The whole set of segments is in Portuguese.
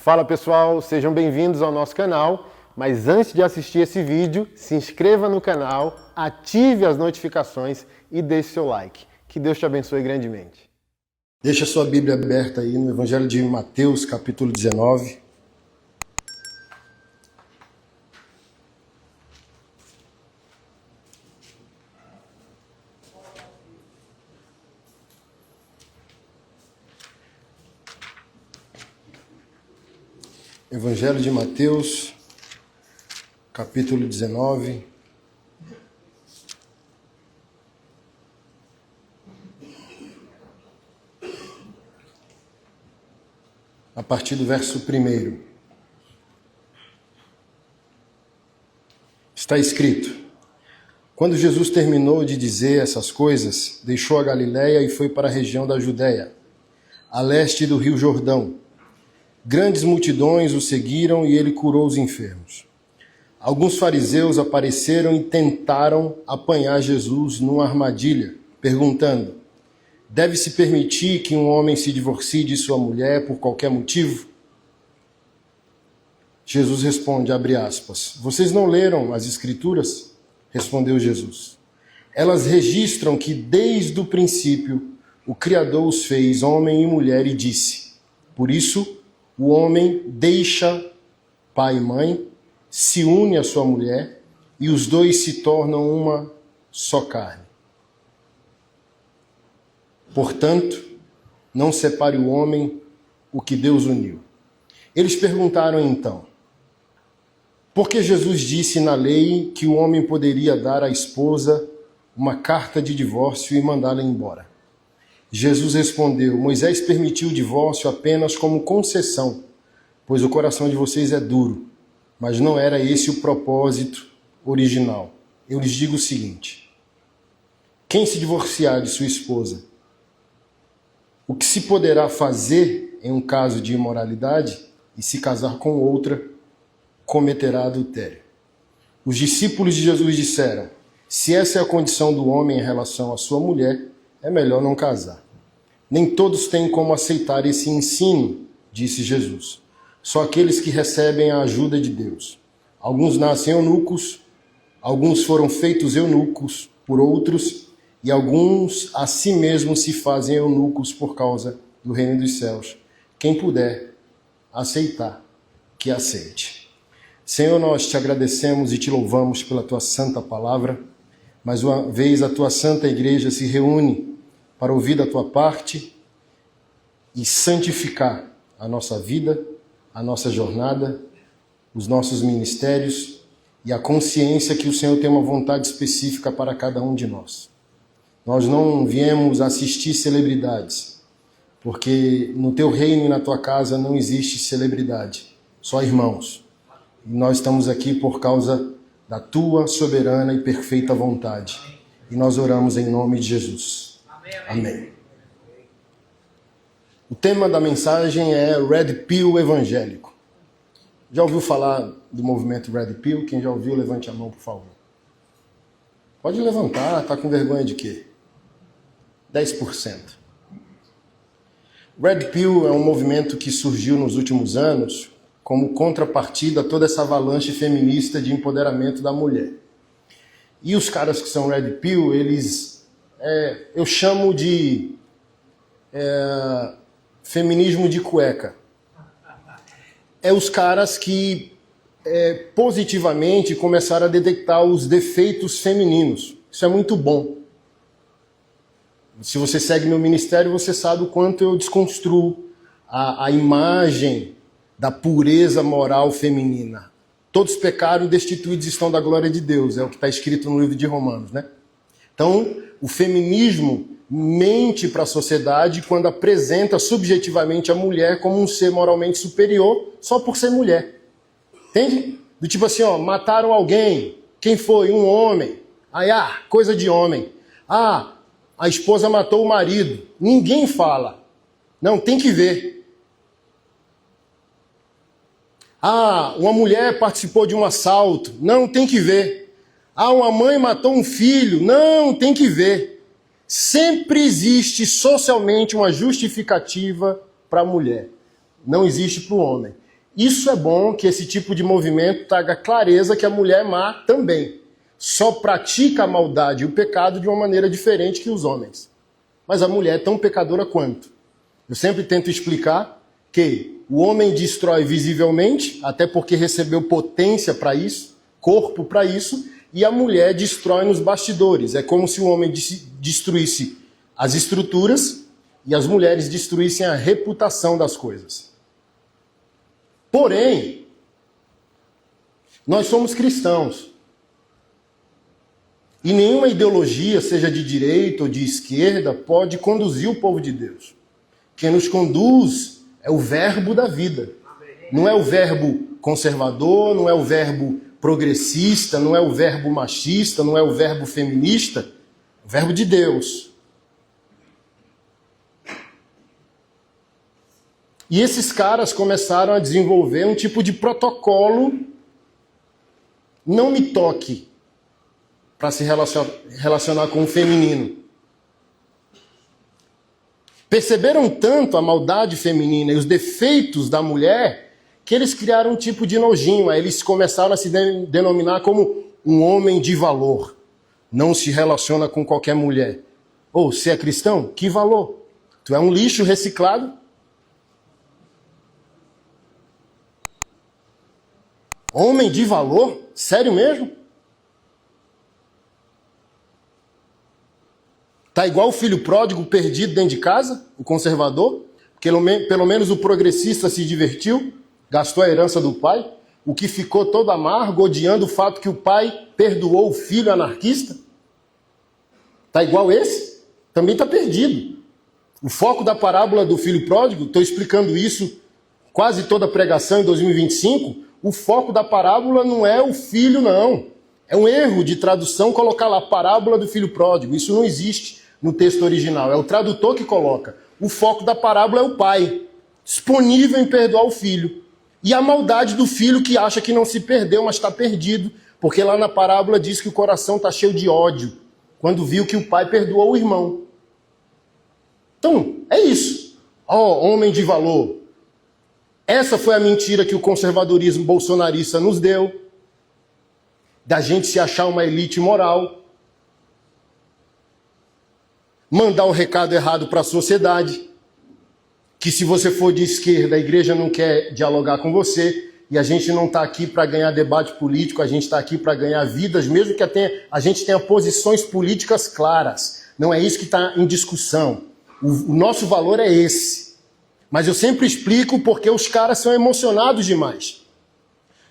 Fala pessoal, sejam bem-vindos ao nosso canal, mas antes de assistir esse vídeo, se inscreva no canal, ative as notificações e deixe seu like. Que Deus te abençoe grandemente. Deixa sua Bíblia aberta aí no Evangelho de Mateus, capítulo 19. Evangelho de Mateus, capítulo 19. A partir do verso 1. Está escrito: Quando Jesus terminou de dizer essas coisas, deixou a Galiléia e foi para a região da Judéia, a leste do rio Jordão. Grandes multidões o seguiram e ele curou os enfermos. Alguns fariseus apareceram e tentaram apanhar Jesus numa armadilha, perguntando: deve-se permitir que um homem se divorcie de sua mulher por qualquer motivo? Jesus responde, abre aspas, vocês não leram as Escrituras? Respondeu Jesus. Elas registram que desde o princípio o Criador os fez homem e mulher e disse, por isso o homem deixa pai e mãe, se une à sua mulher e os dois se tornam uma só carne. Portanto, não separe o homem o que Deus uniu. Eles perguntaram então, por que Jesus disse na lei que o homem poderia dar à esposa uma carta de divórcio e mandá-la embora? Jesus respondeu, Moisés permitiu o divórcio apenas como concessão, pois o coração de vocês é duro, mas não era esse o propósito original. Eu lhes digo o seguinte, quem se divorciar de sua esposa, o que se poderá fazer em um caso de imoralidade e se casar com outra, cometerá adultério. Os discípulos de Jesus disseram, se essa é a condição do homem em relação à sua mulher, é melhor não casar. Nem todos têm como aceitar esse ensino, disse Jesus. Só aqueles que recebem a ajuda de Deus. Alguns nascem eunucos, alguns foram feitos eunucos por outros, e alguns a si mesmos se fazem eunucos por causa do reino dos céus. Quem puder aceitar, que aceite. Senhor, nós te agradecemos e te louvamos pela tua santa palavra. Mais uma vez a tua santa igreja se reúne para ouvir da tua parte e santificar a nossa vida, a nossa jornada, os nossos ministérios e a consciência que o Senhor tem uma vontade específica para cada um de nós. Nós não viemos assistir celebridades, porque no teu reino e na tua casa não existe celebridade, só irmãos. E nós estamos aqui por causa da tua soberana e perfeita vontade. E nós oramos em nome de Jesus. Amém. O tema da mensagem é Red Pill evangélico. Já ouviu falar do movimento Red Pill? Quem já ouviu, levante a mão, por favor. Pode levantar, tá com vergonha de quê? 10%. Red Pill é um movimento que surgiu nos últimos anos como contrapartida a toda essa avalanche feminista de empoderamento da mulher. E os caras que são Red Pill, eles... eu chamo de feminismo de cueca. É os caras que positivamente começaram a detectar os defeitos femininos. Isso é muito bom. Se você segue meu ministério, você sabe o quanto eu desconstruo a imagem da pureza moral feminina. Todos pecaram e destituídos estão da glória de Deus, é o que está escrito no livro de Romanos, né? Então, o feminismo mente para a sociedade quando apresenta subjetivamente a mulher como um ser moralmente superior só por ser mulher. Entende? Do tipo assim, ó, mataram alguém. Quem foi? Um homem. Aí, coisa de homem. A esposa matou o marido. Ninguém fala. Não, tem que ver. Uma mulher participou de um assalto. Não, tem que ver. Uma mãe matou um filho. Não, tem que ver. Sempre existe socialmente uma justificativa para a mulher. Não existe para o homem. Isso é bom, que esse tipo de movimento traga clareza que a mulher é má também. Só pratica a maldade e o pecado de uma maneira diferente que os homens. Mas a mulher é tão pecadora quanto. Eu sempre tento explicar que o homem destrói visivelmente, até porque recebeu potência para isso, corpo para isso, e a mulher destrói nos bastidores. É como se o homem destruísse as estruturas e as mulheres destruíssem a reputação das coisas. Porém, nós somos cristãos. E nenhuma ideologia, seja de direita ou de esquerda, pode conduzir o povo de Deus. Quem nos conduz é o verbo da vida. Não é o verbo conservador, não é o verbo progressista, não é o verbo machista, não é o verbo feminista. É o verbo de Deus. E esses caras começaram a desenvolver um tipo de protocolo, não me toque, para se relacionar com o feminino. Perceberam tanto a maldade feminina e os defeitos da mulher que eles criaram um tipo de nojinho. Aí eles começaram a se denominar como um homem de valor. Não se relaciona com qualquer mulher. Ou, se é cristão, que valor? Tu é um lixo reciclado? Homem de valor? Sério mesmo? Tá igual o filho pródigo perdido dentro de casa, o conservador? Pelo menos o progressista se divertiu, gastou a herança do pai. O que ficou todo amargo, odiando o fato que o pai perdoou o filho anarquista? Tá igual esse? Também tá perdido. O foco da parábola do filho pródigo, estou explicando isso quase toda a pregação em 2025, o foco da parábola não é o filho, não. É um erro de tradução colocar lá parábola do filho pródigo. Isso não existe no texto original. É o tradutor que coloca. O foco da parábola é o pai, disponível em perdoar o filho. E a maldade do filho que acha que não se perdeu, mas está perdido. Porque lá na parábola diz que o coração está cheio de ódio, quando viu que o pai perdoou o irmão. Então, é isso. Ó, homem de valor. Essa foi a mentira que o conservadorismo bolsonarista nos deu, da gente se achar uma elite moral, mandar o recado errado para a sociedade, que se você for de esquerda, a igreja não quer dialogar com você, e a gente não está aqui para ganhar debate político, a gente está aqui para ganhar vidas, mesmo que a gente tenha posições políticas claras. Não é isso que está em discussão. O nosso valor é esse. Mas eu sempre explico porque os caras são emocionados demais.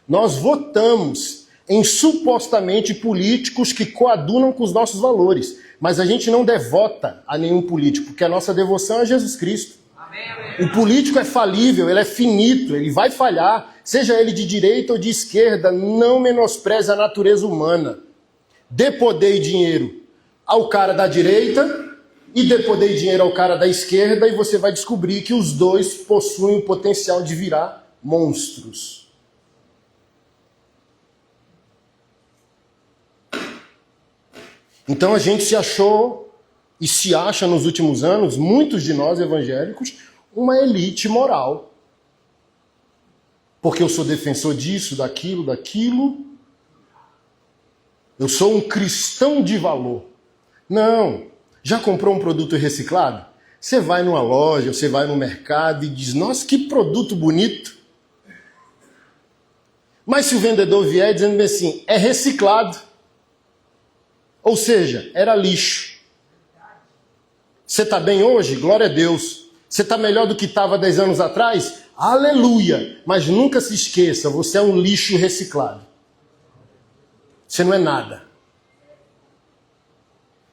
Nós votamos em supostamente políticos que coadunam com os nossos valores. Mas a gente não devota a nenhum político, porque a nossa devoção é Jesus Cristo. Amém. O político é falível, ele é finito, ele vai falhar. Seja ele de direita ou de esquerda, não menospreze a natureza humana. Dê poder e dinheiro ao cara da direita e dê poder e dinheiro ao cara da esquerda e você vai descobrir que os dois possuem o potencial de virar monstros. Então a gente se achou e se acha nos últimos anos, muitos de nós evangélicos, uma elite moral. Porque eu sou defensor disso, daquilo. Eu sou um cristão de valor. Não. Já comprou um produto reciclado? Você vai numa loja, você vai no mercado e diz, nossa, que produto bonito. Mas se o vendedor vier dizendo assim, é reciclado. Ou seja, era lixo. Você está bem hoje? Glória a Deus. Você está melhor do que estava 10 anos atrás? Aleluia! Mas nunca se esqueça, você é um lixo reciclado. Você não é nada.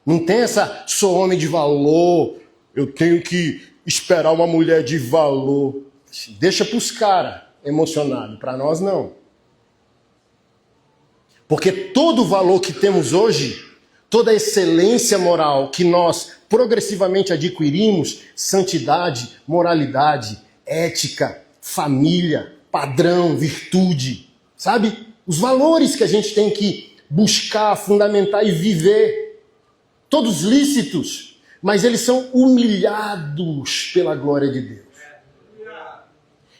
Não tem essa, sou homem de valor, eu tenho que esperar uma mulher de valor. Deixa para os caras emocionados, para nós não. Porque todo o valor que temos hoje, toda a excelência moral que nós progressivamente adquirimos, santidade, moralidade, ética, família, padrão, virtude, sabe? Os valores que a gente tem que buscar, fundamentar e viver. Todos lícitos, mas eles são humilhados pela glória de Deus.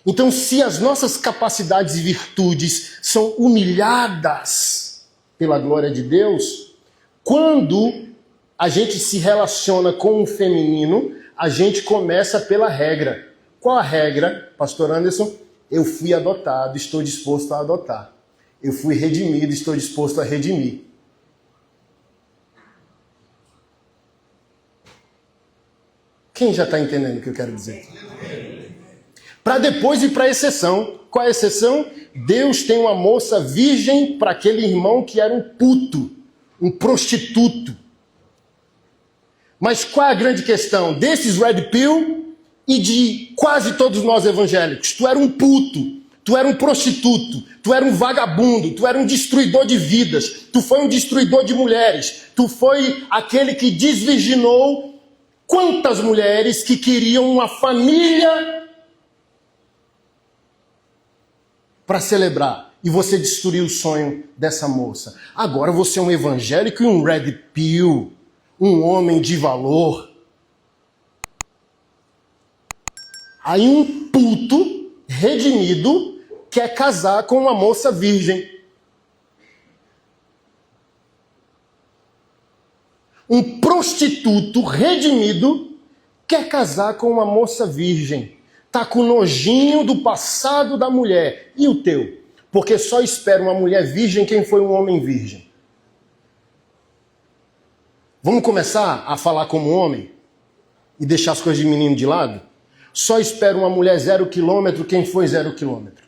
Então, se as nossas capacidades e virtudes são humilhadas pela glória de Deus, quando a gente se relaciona com o feminino, a gente começa pela regra. Qual a regra, pastor Anderson? Eu fui adotado, estou disposto a adotar. Eu fui redimido, estou disposto a redimir. Quem já está entendendo o que eu quero dizer? Para depois ir para a exceção. Qual é a exceção? Deus tem uma moça virgem para aquele irmão que era um puto, um prostituto. Mas qual é a grande questão? Desses red pill e de quase todos nós evangélicos. Tu era um puto, tu era um prostituto, tu era um vagabundo, tu era um destruidor de vidas, tu foi um destruidor de mulheres, tu foi aquele que desvirginou quantas mulheres que queriam uma família para celebrar. E você destruiu o sonho dessa moça. Agora você é um evangélico e um red pill, um homem de valor. Aí um puto redimido quer casar com uma moça virgem. Um prostituto redimido quer casar com uma moça virgem. Tá com nojinho do passado da mulher. E o teu? Porque só espera uma mulher virgem quem foi um homem virgem. Vamos começar a falar como homem e deixar as coisas de menino de lado? Só espera uma mulher 0 quilômetro quem foi 0 quilômetro.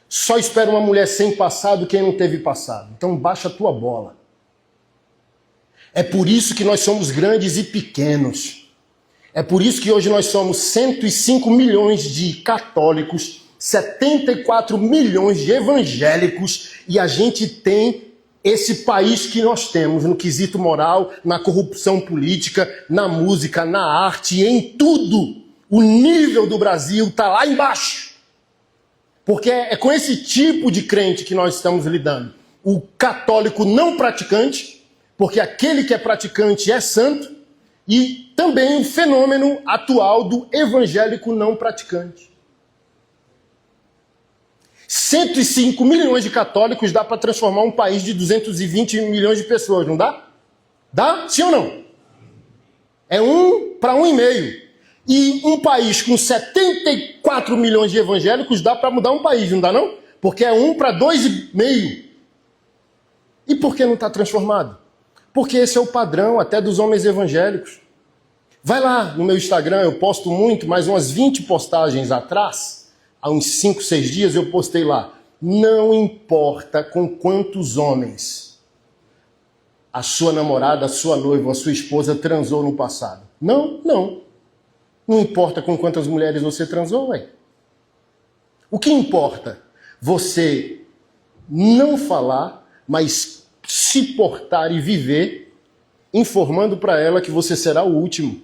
Só espera uma mulher sem passado quem não teve passado. Então baixa a tua bola. É por isso que nós somos grandes e pequenos. É por isso que hoje nós somos 105 milhões de católicos, 74 milhões de evangélicos e a gente tem esse país que nós temos no quesito moral, na corrupção política, na música, na arte, em tudo. O nível do Brasil está lá embaixo. Porque é com esse tipo de crente que nós estamos lidando. O católico não praticante, porque aquele que é praticante é santo, e também o fenômeno atual do evangélico não praticante. 105 milhões de católicos dá para transformar um país de 220 milhões de pessoas, não dá? Dá? Sim ou não? É 1 para 1,5. E um país com 74 milhões de evangélicos dá para mudar um país, não dá não? Porque é 1 para 2,5. E por que não está transformado? Porque esse é o padrão até dos homens evangélicos. Vai lá no meu Instagram, eu posto muito, mas umas 20 postagens atrás, há uns 5, 6 dias eu postei lá. Não importa com quantos homens a sua namorada, a sua noiva, a sua esposa transou no passado. Não. Não importa com quantas mulheres você transou, ué. O que importa? Você não falar, mas se portar e viver, informando para ela que você será o último.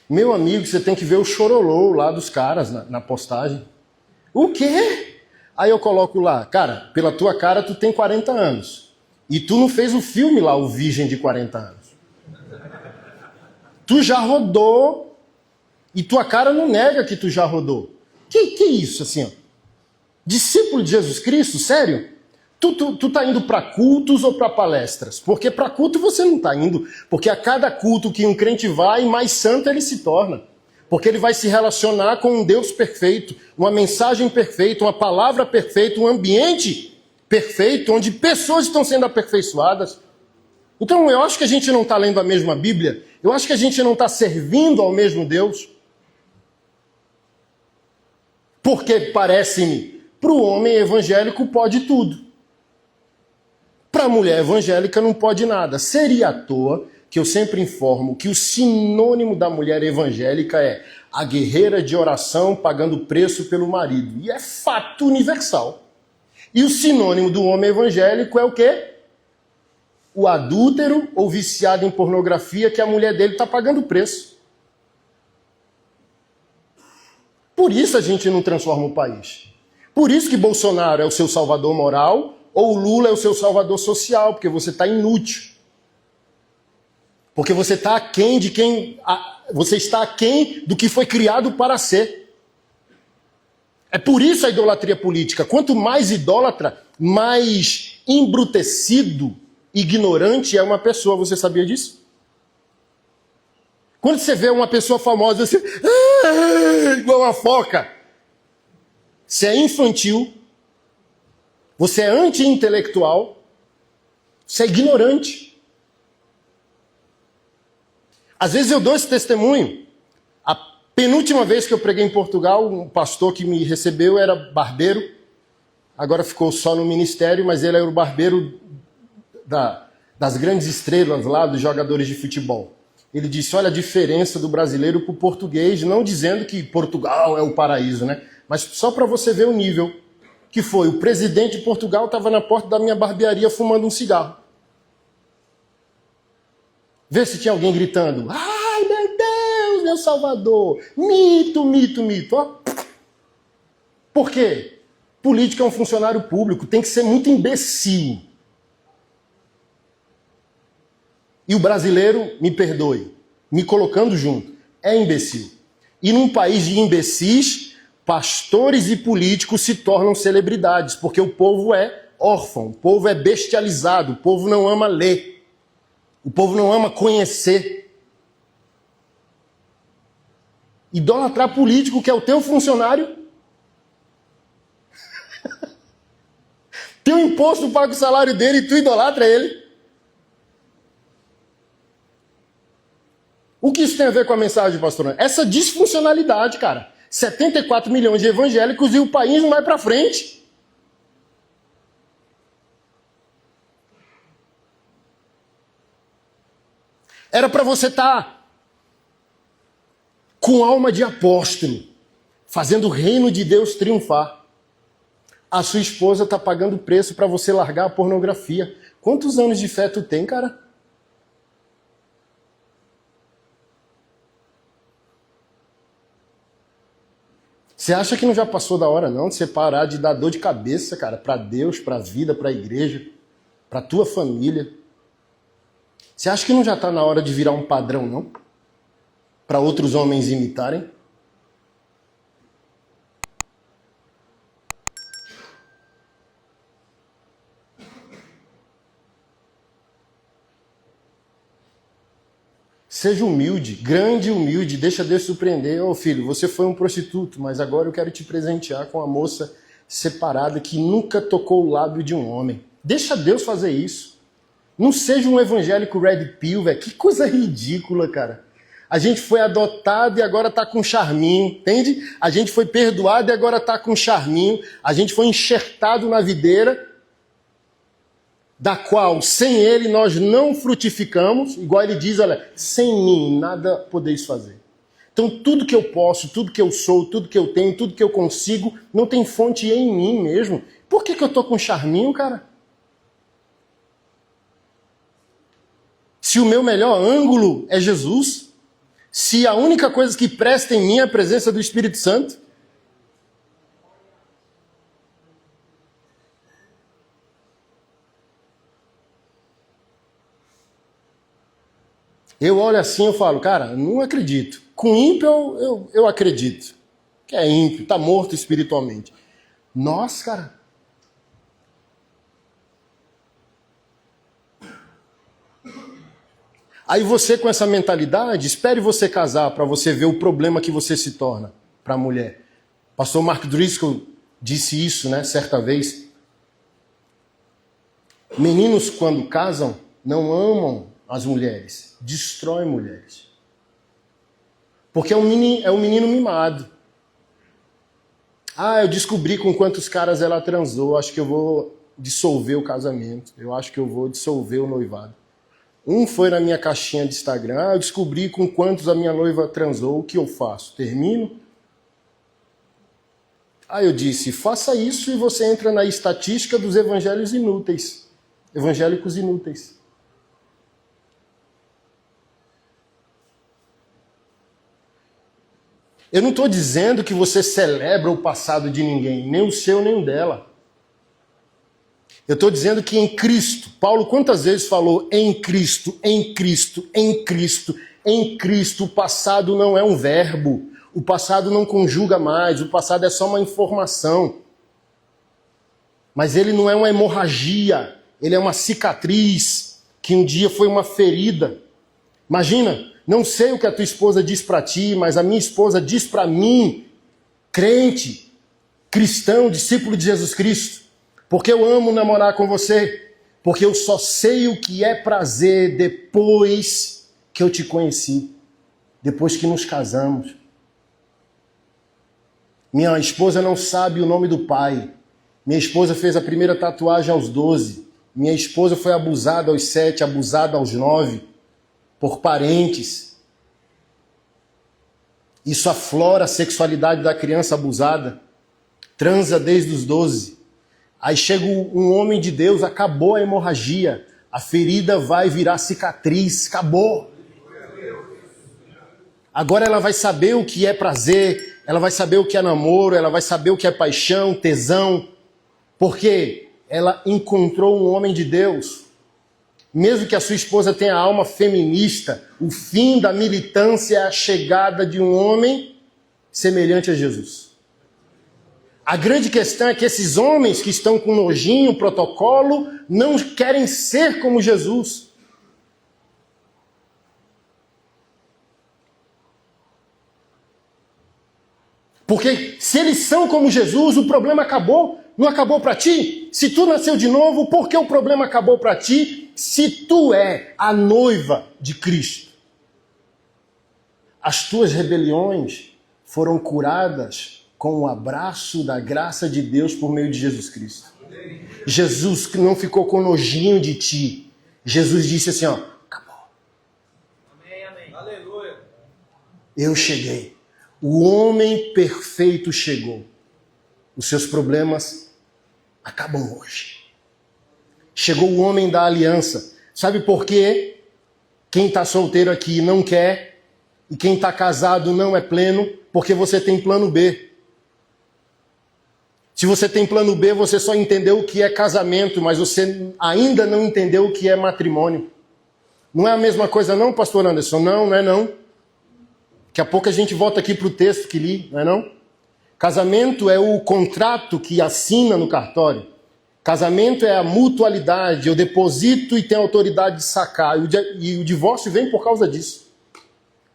Meu amigo, você tem que ver o chorolô lá dos caras na postagem. O quê? Aí eu coloco lá, cara, pela tua cara tu tem 40 anos. E tu não fez o filme lá, o Virgem de 40 anos. Tu já rodou e tua cara não nega que tu já rodou. Que isso, assim, ó? Discípulo de Jesus Cristo? Sério? Tu tá indo para cultos ou para palestras? Porque para culto você não tá indo. Porque a cada culto que um crente vai, mais santo ele se torna. Porque ele vai se relacionar com um Deus perfeito, uma mensagem perfeita, uma palavra perfeita, um ambiente perfeito, onde pessoas estão sendo aperfeiçoadas. Então eu acho que a gente não está lendo a mesma Bíblia, eu acho que a gente não está servindo ao mesmo Deus. Porque parece-me, para o homem evangélico pode tudo. Para a mulher evangélica não pode nada. Seria à toa que eu sempre informo que o sinônimo da mulher evangélica é a guerreira de oração pagando preço pelo marido. E é fato universal. E o sinônimo do homem evangélico é o quê? O adúltero ou viciado em pornografia que a mulher dele está pagando preço. Por isso a gente não transforma o país. Por isso que Bolsonaro é o seu salvador moral, ou o Lula é o seu salvador social, porque você está inútil. Porque você está aquém de quem... Você está aquém do que foi criado para ser. É por isso a idolatria política. Quanto mais idólatra, mais embrutecido, ignorante é uma pessoa. Você sabia disso? Quando você vê uma pessoa famosa, você... igual uma foca. Você é infantil, você é anti-intelectual, você é ignorante. Às vezes eu dou esse testemunho. A penúltima vez que eu preguei em Portugal, um pastor que me recebeu era barbeiro. Agora ficou só no ministério, mas ele era o barbeiro das grandes estrelas lá, dos jogadores de futebol. Ele disse, olha a diferença do brasileiro para o português, não dizendo que Portugal é o paraíso, né? Mas só para você ver o nível que foi. O presidente de Portugal estava na porta da minha barbearia fumando um cigarro. Vê se tinha alguém gritando, ai meu Deus, meu Salvador, mito, mito, mito. Ó. Por quê? Político é um funcionário público, tem que ser muito imbecil. E o brasileiro, me perdoe, me colocando junto, é imbecil. E num país de imbecis, pastores e políticos se tornam celebridades, porque o povo é órfão, o povo é bestializado, o povo não ama ler, o povo não ama conhecer. Idolatrar político, que é o teu funcionário, teu imposto paga o salário dele e tu idolatra ele. O que isso tem a ver com a mensagem, pastor? Essa disfuncionalidade, cara. 74 milhões de evangélicos e o país não vai para frente. Era para você estar com alma de apóstolo, fazendo o reino de Deus triunfar. A sua esposa está pagando preço para você largar a pornografia. Quantos anos de fé tu tem, cara? Você acha que não já passou da hora, não, de você parar de dar dor de cabeça, cara, para Deus, para a vida, para a igreja, para a tua família? Você acha que não já está na hora de virar um padrão, não? Para outros homens imitarem? Seja humilde, grande e humilde, deixa Deus surpreender. Ô filho, você foi um prostituto, mas agora eu quero te presentear com uma moça separada que nunca tocou o lábio de um homem. Deixa Deus fazer isso. Não seja um evangélico red pill, velho. Que coisa ridícula, cara. A gente foi adotado e agora tá com charminho, entende? A gente foi perdoado e agora tá com charminho. A gente foi enxertado na videira, da qual, sem ele, nós não frutificamos, igual ele diz, olha, sem mim nada podeis fazer. Então tudo que eu posso, tudo que eu sou, tudo que eu tenho, tudo que eu consigo, não tem fonte em mim mesmo. Por que eu tô com charminho, cara? Se o meu melhor ângulo é Jesus, se a única coisa que presta em mim é a presença do Espírito Santo, eu olho assim e falo, cara, não acredito. Com ímpio eu acredito. Que é ímpio, está morto espiritualmente. Nossa, cara. Aí você com essa mentalidade, espere você casar para você ver o problema que você se torna para a mulher. Pastor Mark Driscoll disse isso, né, certa vez. Meninos, quando casam, não amam as mulheres, destroem mulheres. Porque é um menino mimado. Ah, eu descobri com quantos caras ela transou, acho que eu vou dissolver o casamento, eu acho que eu vou dissolver o noivado. Um foi na minha caixinha de Instagram, eu descobri com quantos a minha noiva transou, o que eu faço? Termino? Aí eu disse, faça isso e você entra na estatística dos evangélicos inúteis. Eu não estou dizendo que você celebra o passado de ninguém, nem o seu, nem o dela. Eu estou dizendo que em Cristo, Paulo quantas vezes falou em Cristo, em Cristo, em Cristo, em Cristo, o passado não é um verbo, o passado não conjuga mais, o passado é só uma informação. Mas ele não é uma hemorragia, ele é uma cicatriz, que um dia foi uma ferida. Imagina, não sei o que a tua esposa diz para ti, mas a minha esposa diz para mim, crente, cristão, discípulo de Jesus Cristo, porque eu amo namorar com você, porque eu só sei o que é prazer depois que eu te conheci, depois que nos casamos. Minha esposa não sabe o nome do pai. Minha esposa fez a primeira tatuagem aos 12. Minha esposa foi abusada aos 7, abusada aos 9, por parentes. Isso aflora a sexualidade da criança abusada. Transa desde os 12. Aí chega um homem de Deus, acabou a hemorragia. A ferida vai virar cicatriz, acabou. Agora ela vai saber o que é prazer, ela vai saber o que é namoro, ela vai saber o que é paixão, tesão. Porque ela encontrou um homem de Deus. Mesmo que a sua esposa tenha alma feminista, o fim da militância é a chegada de um homem semelhante a Jesus. A grande questão é que esses homens que estão com nojinho, protocolo, não querem ser como Jesus. Porque se eles são como Jesus, o problema acabou. Não acabou para ti? Se tu nasceu de novo, por que o problema acabou para ti? Se tu é a noiva de Cristo. As tuas rebeliões foram curadas com o abraço da graça de Deus por meio de Jesus Cristo. Jesus não ficou com nojinho de ti. Jesus disse assim, ó, acabou. Amém, amém. Aleluia. Eu cheguei. O homem perfeito chegou. Os seus problemas acabam hoje. Chegou o homem da aliança. Sabe por quê? Quem está solteiro aqui não quer e quem está casado não é pleno, porque você tem plano B. Se você tem plano B, você só entendeu o que é casamento, mas você ainda não entendeu o que é matrimônio. Não é a mesma coisa não, pastor Anderson? Não, não é não. Daqui a pouco a gente volta aqui para o texto que li, não é não? Casamento é o contrato que assina no cartório. Casamento é a mutualidade, eu deposito e tenho autoridade de sacar. E o divórcio vem por causa disso.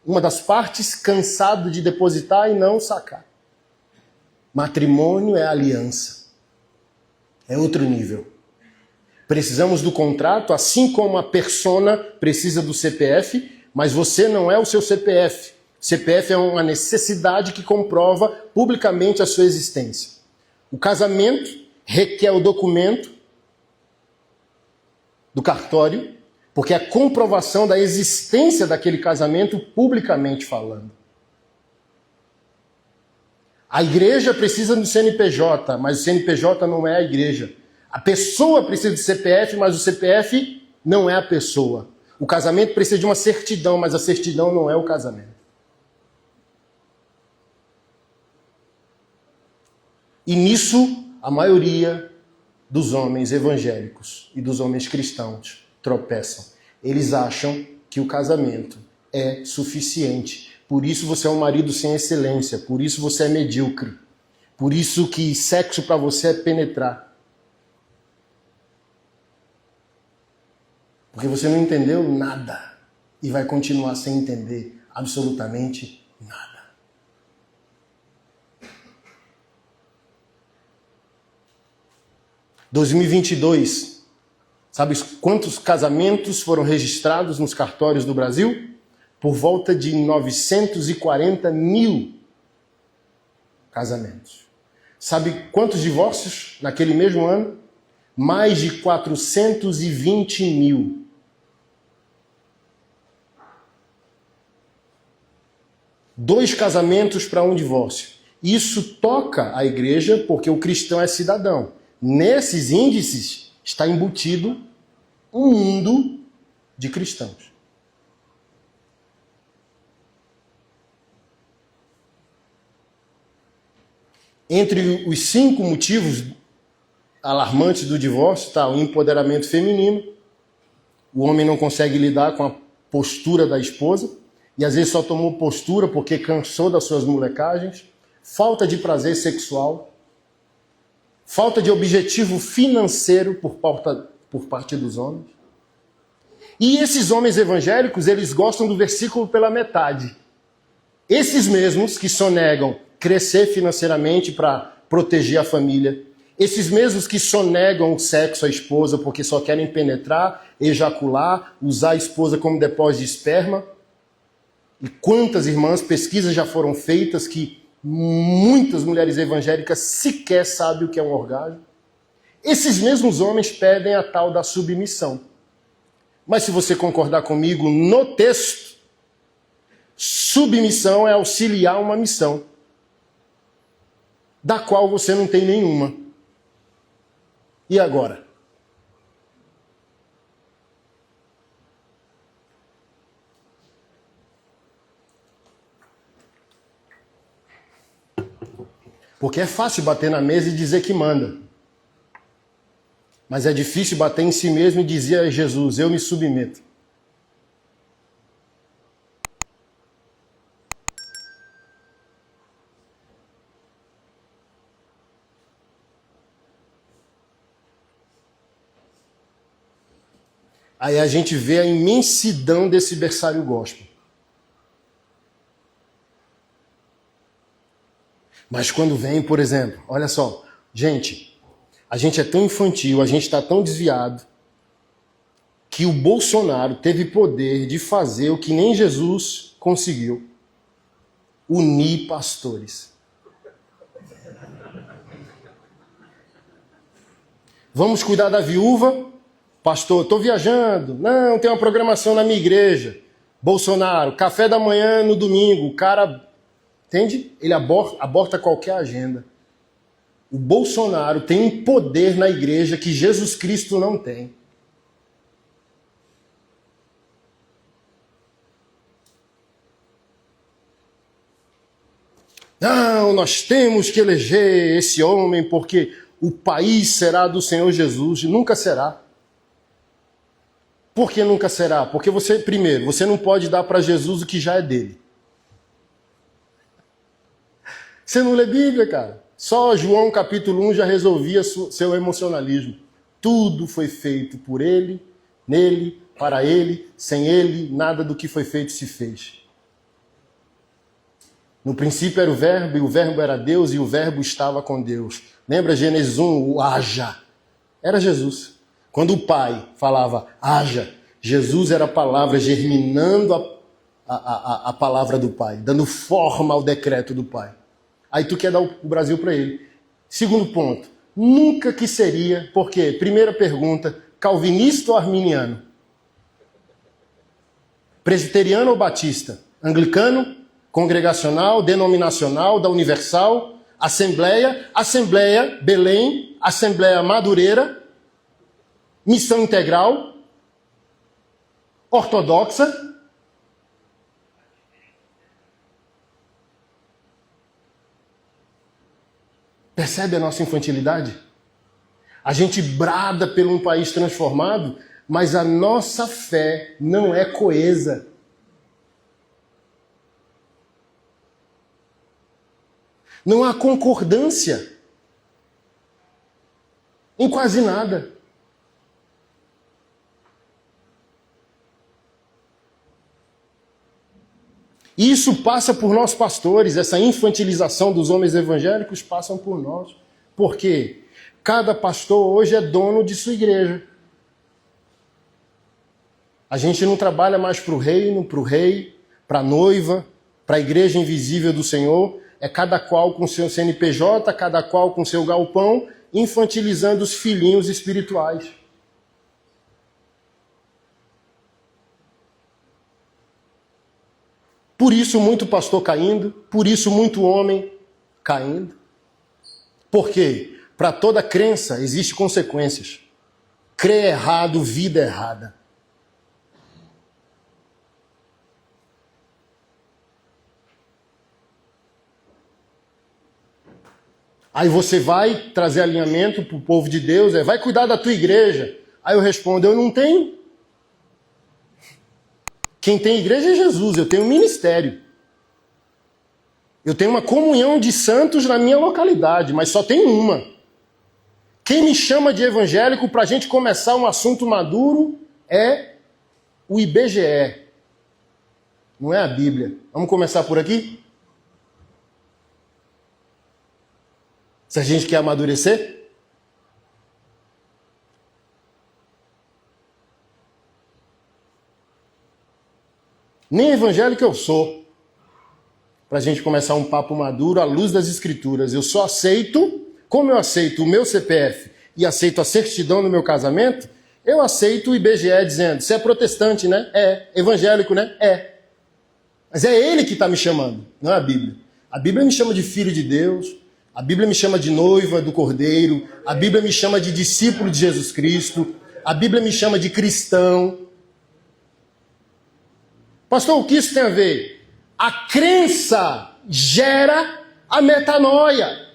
Uma das partes cansado de depositar e não sacar. Matrimônio é aliança. É outro nível. Precisamos do contrato, assim como a persona precisa do CPF, mas você não é o seu CPF. CPF é uma necessidade que comprova publicamente a sua existência. O casamento requer o documento do cartório, porque é a comprovação da existência daquele casamento publicamente falando. A igreja precisa do CNPJ, mas o CNPJ não é a igreja. A pessoa precisa do CPF, mas o CPF não é a pessoa. O casamento precisa de uma certidão, mas a certidão não é o casamento. E nisso, a maioria dos homens evangélicos e dos homens cristãos tropeçam. Eles acham que o casamento é suficiente. Por isso você é um marido sem excelência. Por isso você é medíocre. Por isso que sexo para você é penetrar. Porque você não entendeu nada. E vai continuar sem entender absolutamente nada. Em 2022, sabe quantos casamentos foram registrados nos cartórios do Brasil? Por volta de 940 mil casamentos. Sabe quantos divórcios naquele mesmo ano? Mais de 420 mil. Dois casamentos para um divórcio. Isso toca a igreja porque o cristão é cidadão. Nesses índices está embutido um mundo de cristãos. Entre os 5 motivos alarmantes do divórcio está o empoderamento feminino. O homem não consegue lidar com a postura da esposa e às vezes só tomou postura porque cansou das suas molecagens. Falta de prazer sexual. Falta de objetivo financeiro por parte dos homens. E esses homens evangélicos, eles gostam do versículo pela metade. Esses mesmos que sonegam crescer financeiramente para proteger a família, esses mesmos que sonegam o sexo à esposa porque só querem penetrar, ejacular, usar a esposa como depósito de esperma. E quantas irmãs, pesquisas já foram feitas que muitas mulheres evangélicas sequer sabem o que é um orgasmo. Esses mesmos homens pedem a tal da submissão. Mas se você concordar comigo, no texto, submissão é auxiliar uma missão, da qual você não tem nenhuma. E agora? Porque é fácil bater na mesa e dizer que manda. Mas é difícil bater em si mesmo e dizer a Jesus, eu me submeto. Aí a gente vê a imensidão desse berçário gospel. Mas quando vem, por exemplo, olha só, gente, a gente é tão infantil, a gente está tão desviado, que o Bolsonaro teve poder de fazer o que nem Jesus conseguiu: unir pastores. Vamos cuidar da viúva? Pastor, estou viajando. Não, tem uma programação na minha igreja. Bolsonaro, café da manhã no domingo. O cara, entende? Ele aborta qualquer agenda. O Bolsonaro tem um poder na igreja que Jesus Cristo não tem. Não, nós temos que eleger esse homem porque o país será do Senhor Jesus. Nunca será. Por que nunca será? Porque primeiro, você não pode dar para Jesus o que já é dele. Você não lê Bíblia, cara. Só João capítulo 1 já resolvia seu emocionalismo. Tudo foi feito por ele, nele, para ele, sem ele, nada do que foi feito se fez. No princípio era o verbo, e o verbo era Deus, e o verbo estava com Deus. Lembra Gênesis 1, o haja? Era Jesus. Quando o Pai falava haja, Jesus era a palavra germinando a palavra do Pai, dando forma ao decreto do Pai. Aí tu quer dar o Brasil para ele. Segundo ponto, nunca que seria, por quê? Primeira pergunta, calvinista ou arminiano? Presbiteriano ou batista? Anglicano, congregacional, denominacional, da Universal, Assembleia Belém, Assembleia Madureira, Missão Integral, Ortodoxa. Percebe a nossa infantilidade? A gente brada por um país transformado, mas a nossa fé não é coesa. Não há concordância em quase nada. E isso passa por nós pastores, essa infantilização dos homens evangélicos passam por nós. Por quê? Cada pastor hoje é dono de sua igreja. A gente não trabalha mais para o reino, para o rei, para a noiva, para a igreja invisível do Senhor. É cada qual com seu CNPJ, cada qual com seu galpão, infantilizando os filhinhos espirituais. Por isso muito pastor caindo, por isso muito homem caindo. Por quê? Para toda crença existe consequências. Crer errado, vida errada. Aí você vai trazer alinhamento para o povo de Deus, vai cuidar da tua igreja. Aí eu respondo, eu não tenho. Quem tem igreja é Jesus, eu tenho um ministério. Eu tenho uma comunhão de santos na minha localidade, mas só tem uma. Quem me chama de evangélico para a gente começar um assunto maduro é o IBGE. Não é a Bíblia. Vamos começar por aqui? Se a gente quer amadurecer? Nem evangélico eu sou. Para a gente começar um papo maduro à luz das Escrituras. Eu só aceito, como eu aceito o meu CPF e aceito a certidão no meu casamento, eu aceito o IBGE dizendo, você é protestante, né? É. Evangélico, né? É. Mas é ele que está me chamando, não é a Bíblia. A Bíblia me chama de filho de Deus, a Bíblia me chama de noiva do Cordeiro, a Bíblia me chama de discípulo de Jesus Cristo, a Bíblia me chama de cristão. Pastor, o que isso tem a ver? A crença gera a metanoia.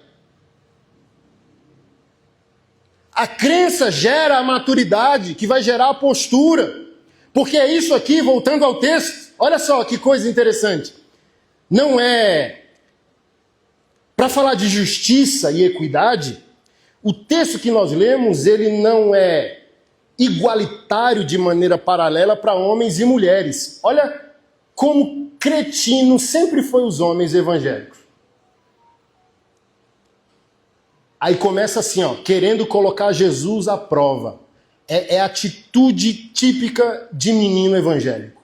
A crença gera a maturidade, que vai gerar a postura. Porque é isso aqui, voltando ao texto, olha só que coisa interessante. Não é... Para falar de justiça e equidade, o texto que nós lemos, ele não é igualitário de maneira paralela para homens e mulheres. Olha como cretino sempre foi os homens evangélicos. Aí começa assim, ó, querendo colocar Jesus à prova. É a atitude típica de menino evangélico.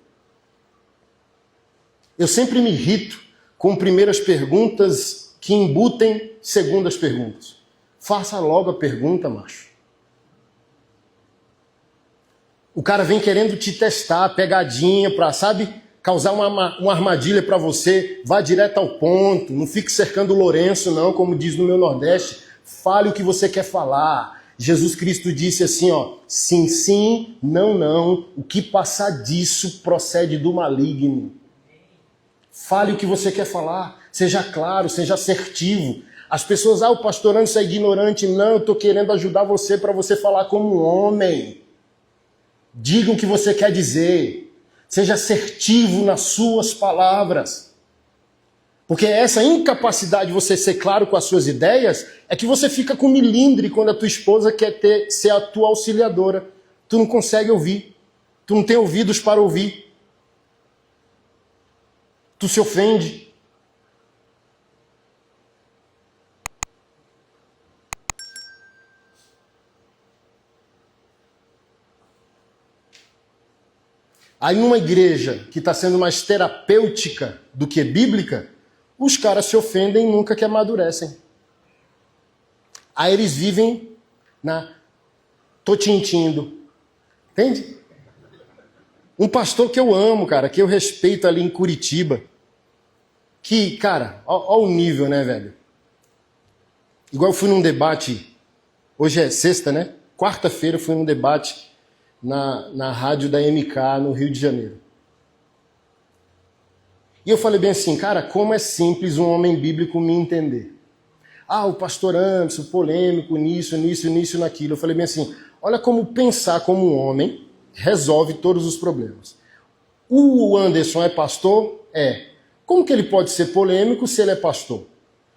Eu sempre me irrito com primeiras perguntas que embutem segundas perguntas. Faça logo a pergunta, macho. O cara vem querendo te testar, pegadinha, pra, sabe, causar uma armadilha para você. Vá direto ao ponto, não fique cercando o Lourenço, não, como diz no meu Nordeste. Fale o que você quer falar. Jesus Cristo disse assim, ó, sim, sim, não, não. O que passar disso procede do maligno. Fale o que você quer falar. Seja claro, seja assertivo. As pessoas, o pastor Anderson é ignorante. Não, eu estou querendo ajudar você para você falar como um homem. Diga o que você quer dizer. Seja assertivo nas suas palavras. Porque essa incapacidade de você ser claro com as suas ideias é que você fica com milindre quando a tua esposa quer ser a tua auxiliadora. Tu não consegue ouvir. Tu não tem ouvidos para ouvir. Tu se ofende. Aí numa igreja que está sendo mais terapêutica do que bíblica, os caras se ofendem e nunca que amadurecem. Aí eles vivem tô tintindo. Entende? Um pastor que eu amo, cara, que eu respeito ali em Curitiba, que, cara, ó o nível, né, velho? Igual eu fui num debate, hoje é sexta, né? Quarta-feira eu fui num debate na rádio da MK no Rio de Janeiro. E eu falei bem assim, cara, como é simples um homem bíblico me entender. O pastor Anderson, polêmico, nisso, naquilo. Eu falei bem assim, olha como pensar como um homem resolve todos os problemas. O Anderson é pastor? É. Como que ele pode ser polêmico se ele é pastor?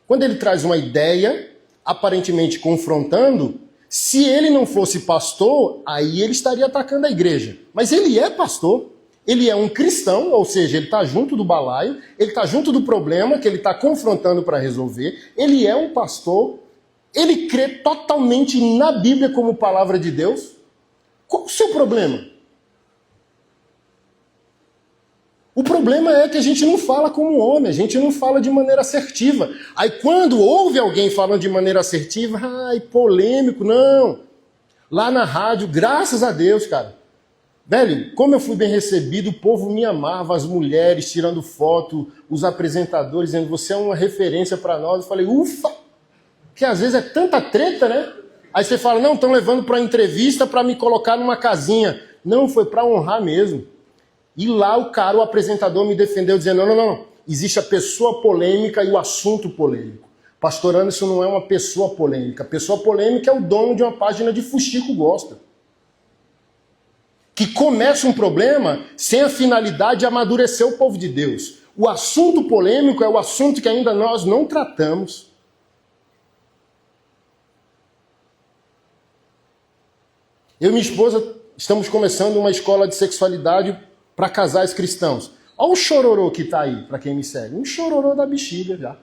Quando ele traz uma ideia, aparentemente confrontando, se ele não fosse pastor, aí ele estaria atacando a igreja. Mas ele é pastor, ele é um cristão, ou seja, ele está junto do balaio, ele está junto do problema que ele está confrontando para resolver, ele é um pastor, ele crê totalmente na Bíblia como palavra de Deus. Qual o seu problema? O problema é que a gente não fala como homem, a gente não fala de maneira assertiva. Aí quando ouve alguém falando de maneira assertiva, polêmico, não. Lá na rádio, graças a Deus, cara. Velho, como eu fui bem recebido, o povo me amava, as mulheres tirando foto, os apresentadores dizendo, você é uma referência para nós. Eu falei, ufa, que às vezes é tanta treta, né? Aí você fala, não, estão levando para entrevista para me colocar numa casinha. Não, foi para honrar mesmo. E lá o apresentador me defendeu dizendo, não, existe a pessoa polêmica e o assunto polêmico. Pastor Anderson não é uma pessoa polêmica. Pessoa polêmica é o dono de uma página de fuxico gospel, que começa um problema sem a finalidade de amadurecer o povo de Deus. O assunto polêmico é o assunto que ainda nós não tratamos. Eu e minha esposa estamos começando uma escola de sexualidade para casais cristãos. Olha o chororô que está aí, para quem me segue. Um chororô da bexiga já.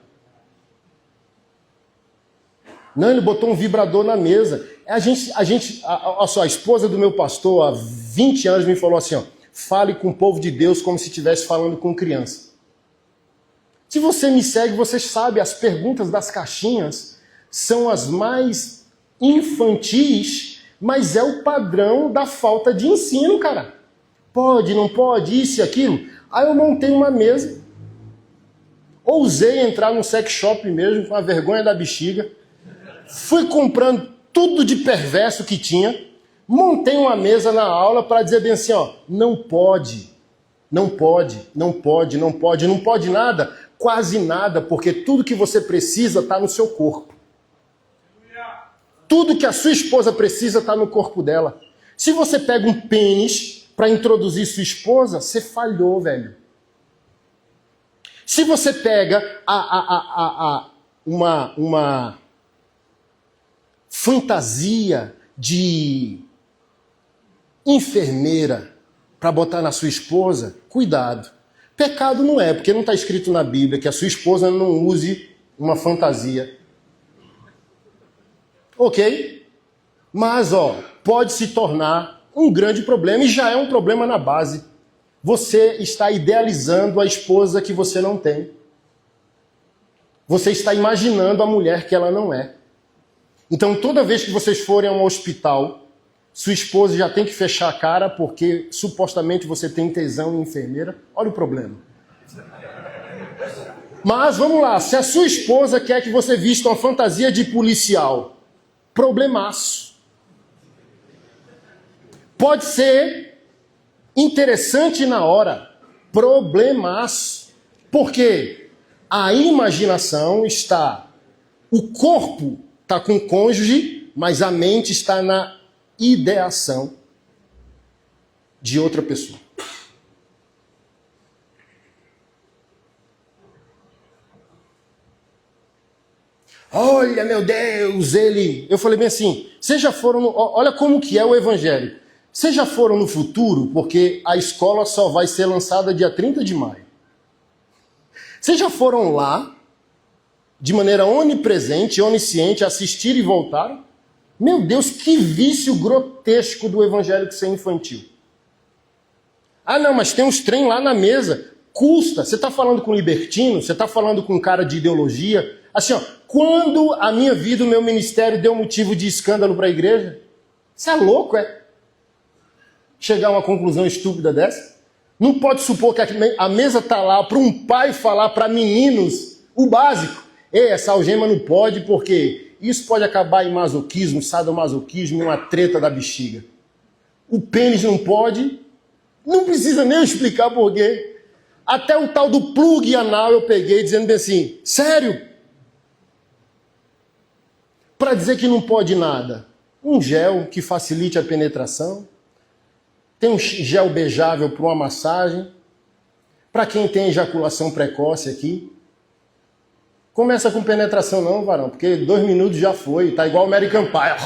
Não, ele botou um vibrador na mesa. Olha só, a esposa do meu pastor, há 20 anos, me falou assim, ó, fale com o povo de Deus como se estivesse falando com criança. Se você me segue, você sabe, as perguntas das caixinhas são as mais infantis, mas é o padrão da falta de ensino, cara. Pode, não pode, isso e aquilo. Aí eu montei uma mesa, ousei entrar num sex shop mesmo, com a vergonha da bexiga, fui comprando tudo de perverso que tinha, montei uma mesa na aula para dizer bem assim, ó, não pode, não pode, não pode, não pode, não pode nada, quase nada, porque tudo que você precisa está no seu corpo. Tudo que a sua esposa precisa está no corpo dela. Se você pega um pênis para introduzir sua esposa, você falhou, velho. Se você pega uma fantasia de enfermeira para botar na sua esposa, cuidado. Pecado não é, porque não está escrito na Bíblia que a sua esposa não use uma fantasia. Ok? Mas, ó, pode se tornar um grande problema e já é um problema na base. Você está idealizando a esposa que você não tem. Você está imaginando a mulher que ela não é. Então, toda vez que vocês forem a um hospital, sua esposa já tem que fechar a cara porque supostamente você tem tesão em enfermeira. Olha o problema. Mas, vamos lá, se a sua esposa quer que você vista uma fantasia de policial, problemaço. Pode ser interessante na hora, problemaço. Porque a imaginação está, o corpo está com o cônjuge, mas a mente está na ideação de outra pessoa. Olha, meu Deus, eu falei bem assim, vocês já foram, olha como que é o evangelho. Vocês já foram no futuro, porque a escola só vai ser lançada dia 30 de maio. Vocês já foram lá, de maneira onipresente, onisciente, assistir e voltaram? Meu Deus, que vício grotesco do evangelho que ser infantil. Ah, não, mas tem uns trem lá na mesa. Custa. Você está falando com libertino? Você está falando com um cara de ideologia? Assim, ó, quando a minha vida, o meu ministério deu motivo de escândalo para a igreja? Você é louco, é? Chegar a uma conclusão estúpida dessa? Não pode supor que a mesa está lá para um pai falar para meninos o básico. Ei, essa algema não pode porque isso pode acabar em masoquismo, sadomasoquismo, em uma treta da bexiga. O pênis não pode, não precisa nem explicar por quê. Até o tal do plug anal eu peguei dizendo bem assim, sério? Para dizer que não pode nada. Um gel que facilite a penetração. Tem um gel beijável para uma massagem. Para quem tem ejaculação precoce aqui. Começa com penetração não, varão, porque 2 minutos já foi. Tá igual o American Pie.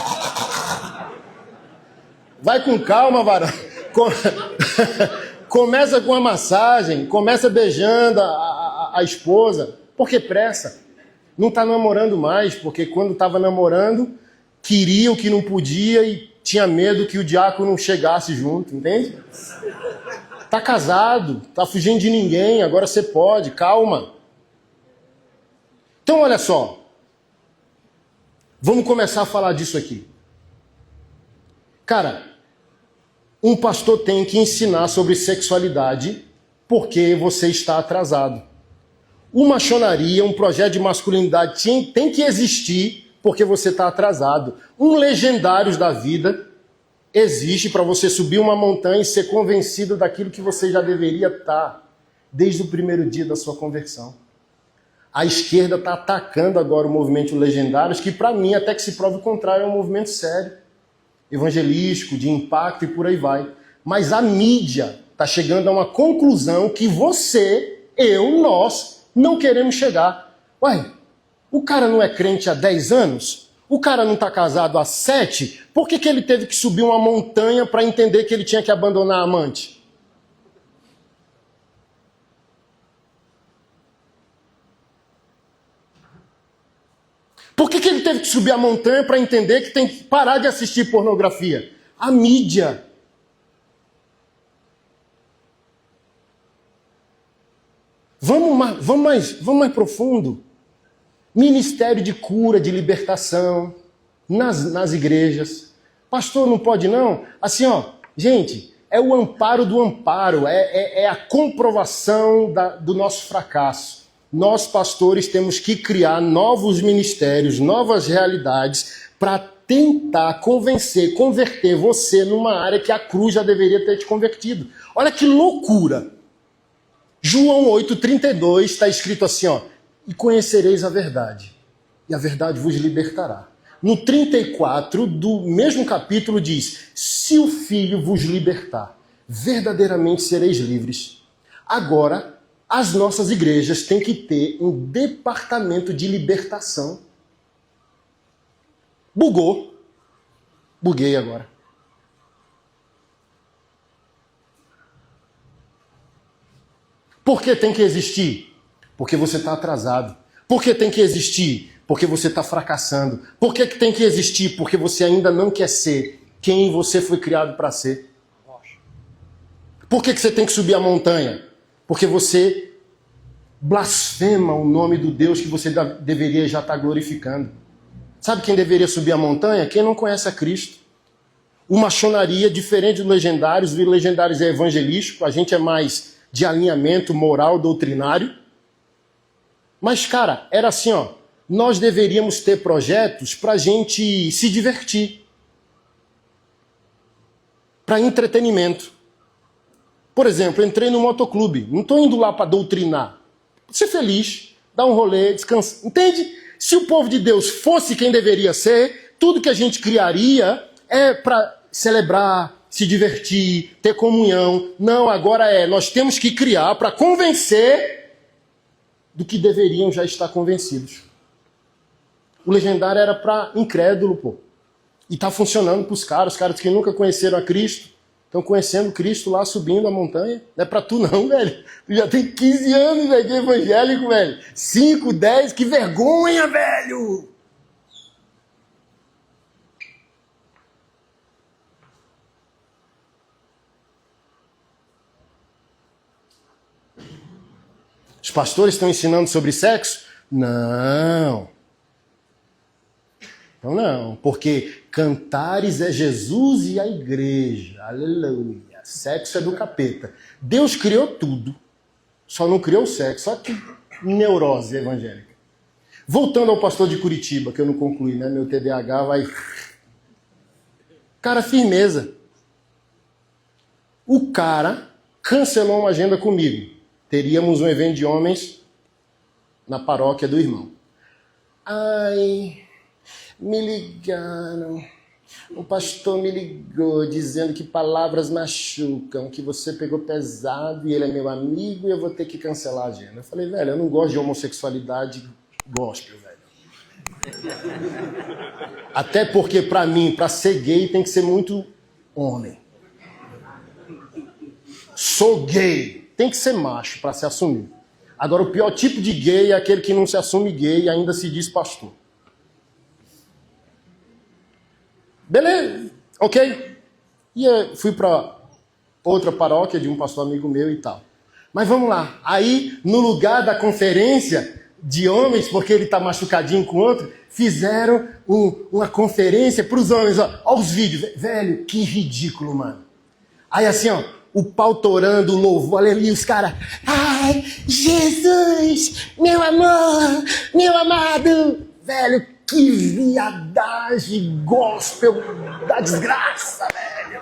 Vai com calma, varão. Começa com a massagem, começa beijando a esposa. Por que pressa? Não está namorando mais, porque quando estava namorando, queria o que não podia e tinha medo que o diácono chegasse junto, entende? Está casado, está fugindo de ninguém, agora você pode, calma. Então, olha só. Vamos começar a falar disso aqui. Cara, um pastor tem que ensinar sobre sexualidade porque você está atrasado. Uma maçonaria, um projeto de masculinidade tem que existir porque você está atrasado. Um Legendários da Vida existe para você subir uma montanha e ser convencido daquilo que você já deveria estar desde o primeiro dia da sua conversão. A esquerda está atacando agora o movimento Legendários, que para mim, até que se prove o contrário, é um movimento sério, evangelístico, de impacto e por aí vai. Mas a mídia está chegando a uma conclusão que você, eu, nós, não queremos chegar. Ué, o cara não é crente há 10 anos? O cara não está casado há 7? Por que ele teve que subir uma montanha para entender que ele tinha que abandonar a amante? Por que ele teve que subir a montanha para entender que tem que parar de assistir pornografia? A mídia. Vamos mais profundo. Ministério de cura, de libertação, nas igrejas. Pastor, não pode não? Assim, gente, é o amparo do amparo, é a comprovação do nosso fracasso. Nós, pastores, temos que criar novos ministérios, novas realidades, para tentar converter você numa área que a cruz já deveria ter te convertido. Olha que loucura! João 8,32 está escrito assim, e conhecereis a verdade, e a verdade vos libertará. No 34 do mesmo capítulo diz, se o Filho vos libertar, verdadeiramente sereis livres. Agora, as nossas igrejas têm que ter um departamento de libertação. Buguei agora. Por que tem que existir? Porque você está atrasado. Por que tem que existir? Porque você está fracassando. Por que tem que existir? Porque você ainda não quer ser quem você foi criado para ser. Por que você tem que subir a montanha? Porque você blasfema o nome do Deus que você deveria já estar glorificando. Sabe quem deveria subir a montanha? Quem não conhece a Cristo. O maçonaria, diferente dos legendários, o legendários é evangelístico, a gente é mais de alinhamento moral, doutrinário. Mas, cara, era assim, nós deveríamos ter projetos para a gente se divertir. Para entretenimento. Por exemplo, entrei no motoclube. Não estou indo lá para doutrinar. Ser feliz, dar um rolê, descansar. Entende? Se o povo de Deus fosse quem deveria ser, tudo que a gente criaria é para celebrar, se divertir, ter comunhão. Não, agora nós temos que criar para convencer do que deveriam já estar convencidos. O legendário era para incrédulo, pô. E está funcionando para os caras que nunca conheceram a Cristo. Estão conhecendo Cristo lá, subindo a montanha. Não é pra tu não, velho. Tu já tem 15 anos, velho, de evangélico, velho. 5, 10, que vergonha, velho! Os pastores estão ensinando sobre sexo? Não. Então não, porque cantares é Jesus e a igreja. Aleluia. Sexo é do capeta. Deus criou tudo, só não criou o sexo. Só que neurose evangélica. Voltando ao pastor de Curitiba, que eu não concluí, né? Meu TDAH vai... Cara, firmeza. O cara cancelou uma agenda comigo. Teríamos um evento de homens na paróquia do irmão. Ai... Me ligaram, o pastor me ligou dizendo que palavras machucam, que você pegou pesado e ele é meu amigo e eu vou ter que cancelar a agenda. Eu falei, velho, eu não gosto de homossexualidade gospel, velho. Até porque pra mim, pra ser gay tem que ser muito homem. Sou gay, tem que ser macho pra se assumir. Agora o pior tipo de gay é aquele que não se assume gay e ainda se diz pastor. Beleza, ok? E eu fui para outra paróquia de um pastor amigo meu e tal. Mas vamos lá. Aí, no lugar da conferência de homens, porque ele está machucadinho com o outro, fizeram uma conferência para os homens. Olha os vídeos. Velho, que ridículo, mano. Aí assim, o pau torando, o louvor, aleluia, os caras... Ai, Jesus, meu amor, meu amado. Velho, que viadagem gospel da desgraça, velho.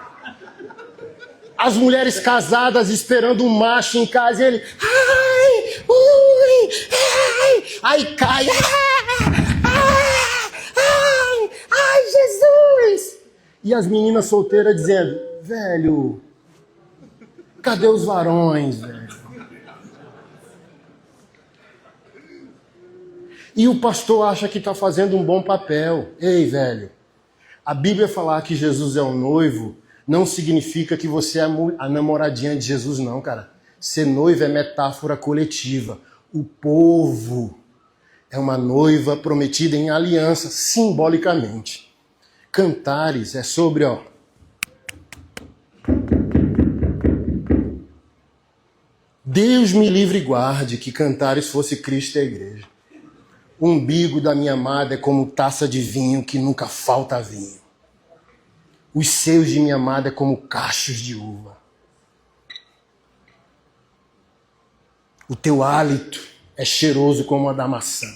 As mulheres casadas esperando um macho em casa e ele... Ai, ui, ai, aí cai. Ai, Jesus! E as meninas solteiras dizendo, velho, cadê os varões, velho? E o pastor acha que está fazendo um bom papel. Ei, velho, a Bíblia falar que Jesus é o noivo não significa que você é a namoradinha de Jesus, não, cara. Ser noivo é metáfora coletiva. O povo é uma noiva prometida em aliança, simbolicamente. Cantares é sobre, Deus me livre e guarde que Cantares fosse Cristo e a igreja. O umbigo da minha amada é como taça de vinho que nunca falta vinho. Os seios de minha amada é como cachos de uva. O teu hálito é cheiroso como a da maçã.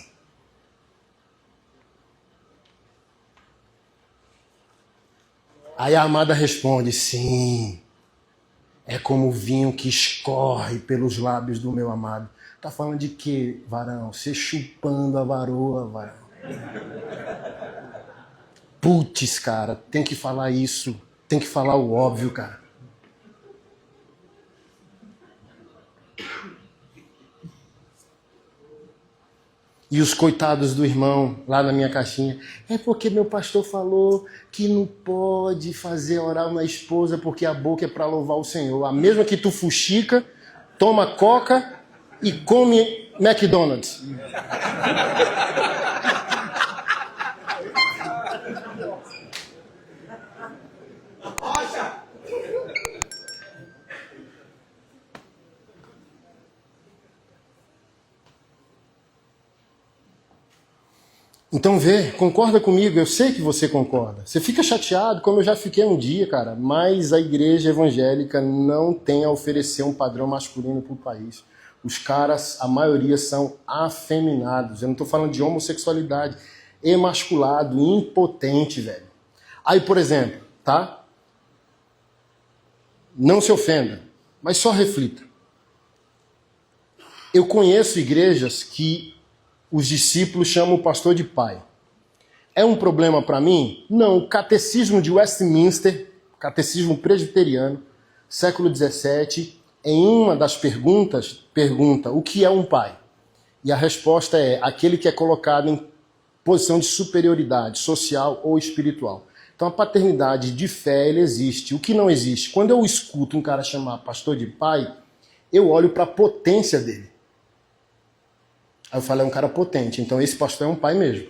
Aí a amada responde, sim, é como o vinho que escorre pelos lábios do meu amado. Tá falando de quê, varão? Você chupando a varoa, varão. Putz, cara, tem que falar isso. Tem que falar o óbvio, cara. E os coitados do irmão lá na minha caixinha. É porque meu pastor falou que não pode fazer oral na esposa porque a boca é para louvar o Senhor. A mesma que tu fuxica, toma coca e come McDonald's. Então concorda comigo, eu sei que você concorda. Você fica chateado, como eu já fiquei um dia, cara, mas a igreja evangélica não tem a oferecer um padrão masculino para o país. Os caras, a maioria são afeminados. Eu não estou falando de homossexualidade, emasculado, impotente, velho. Aí, por exemplo, tá? Não se ofenda, mas só reflita. Eu conheço igrejas que os discípulos chamam o pastor de pai. É um problema para mim? Não. O catecismo de Westminster, catecismo presbiteriano, século XVII, em uma das perguntas, pergunta o que é um pai? E a resposta é aquele que é colocado em posição de superioridade social ou espiritual. Então a paternidade de fé, ele existe. O que não existe? Quando eu escuto um cara chamar pastor de pai, eu olho para a potência dele. Aí eu falo, é um cara potente, então esse pastor é um pai mesmo.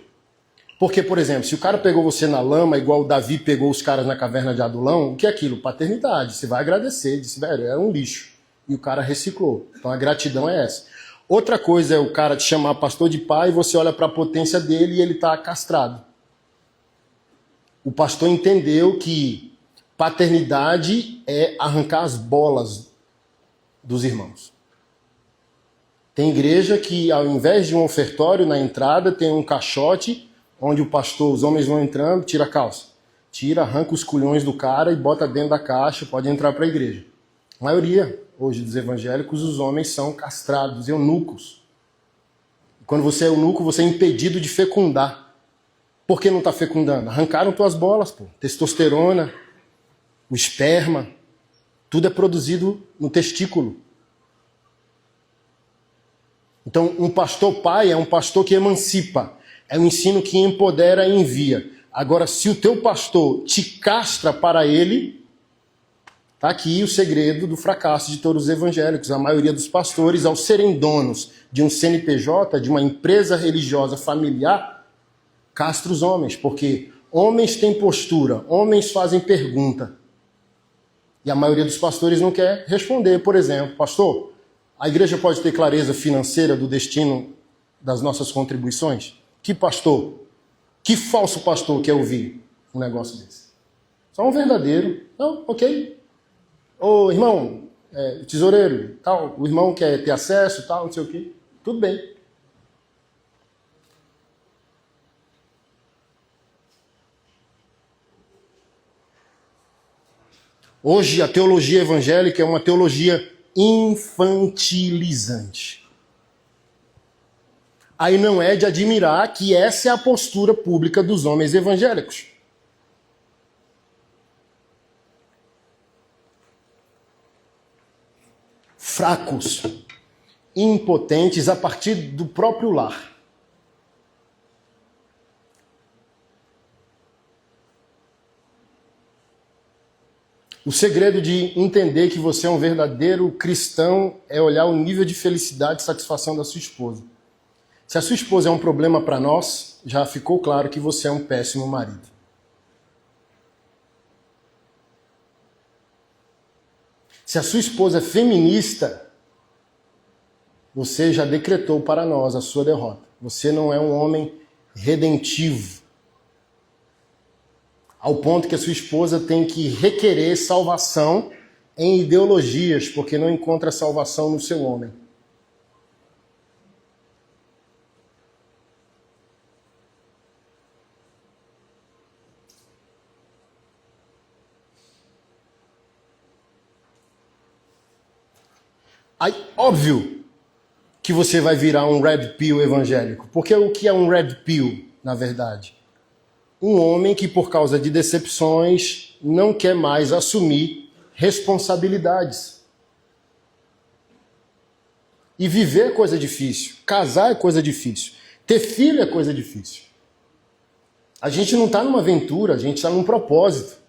Porque, por exemplo, se o cara pegou você na lama, igual o Davi pegou os caras na caverna de Adulão, o que é aquilo? Paternidade. Você vai agradecer, disse, velho, era um lixo. E o cara reciclou. Então a gratidão é essa. Outra coisa é o cara te chamar pastor de pai, você olha para a potência dele e ele está castrado. O pastor entendeu que paternidade é arrancar as bolas dos irmãos. Tem igreja que, ao invés de um ofertório na entrada, tem um caixote onde o pastor, os homens vão entrando, tira a calça. Tira, arranca os culhões do cara e bota dentro da caixa, pode entrar para a igreja. A maioria, hoje, dos evangélicos, os homens são castrados, eunucos. Quando você é eunuco, você é impedido de fecundar. Por que não está fecundando? Arrancaram tuas bolas, pô. Testosterona, o esperma, tudo é produzido no testículo. Então, um pastor pai é um pastor que emancipa. É um ensino que empodera e envia. Agora, se o teu pastor te castra para ele, está aqui o segredo do fracasso de todos os evangélicos. A maioria dos pastores, ao serem donos de um CNPJ, de uma empresa religiosa familiar, castra os homens. Porque homens têm postura, homens fazem pergunta. E a maioria dos pastores não quer responder, por exemplo, pastor, a igreja pode ter clareza financeira do destino das nossas contribuições? Que pastor? Que falso pastor quer ouvir um negócio desse? Só um verdadeiro. Não, ok. Ô, irmão, tesoureiro, tal, o irmão quer ter acesso, tal, não sei o quê. Tudo bem. Hoje a teologia evangélica é uma teologia infantilizante. Aí não é de admirar que essa é a postura pública dos homens evangélicos. Fracos, impotentes a partir do próprio lar. O segredo de entender que você é um verdadeiro cristão é olhar o nível de felicidade e satisfação da sua esposa. Se a sua esposa é um problema para nós, já ficou claro que você é um péssimo marido. Se a sua esposa é feminista, você já decretou para nós a sua derrota. Você não é um homem redentivo. Ao ponto que a sua esposa tem que requerer salvação em ideologias, porque não encontra salvação no seu homem. Aí, óbvio que você vai virar um red pill evangélico. Porque o que é um red pill, na verdade? Um homem que, por causa de decepções, não quer mais assumir responsabilidades. E viver é coisa difícil. Casar é coisa difícil. Ter filho é coisa difícil. A gente não está numa aventura, a gente está num propósito.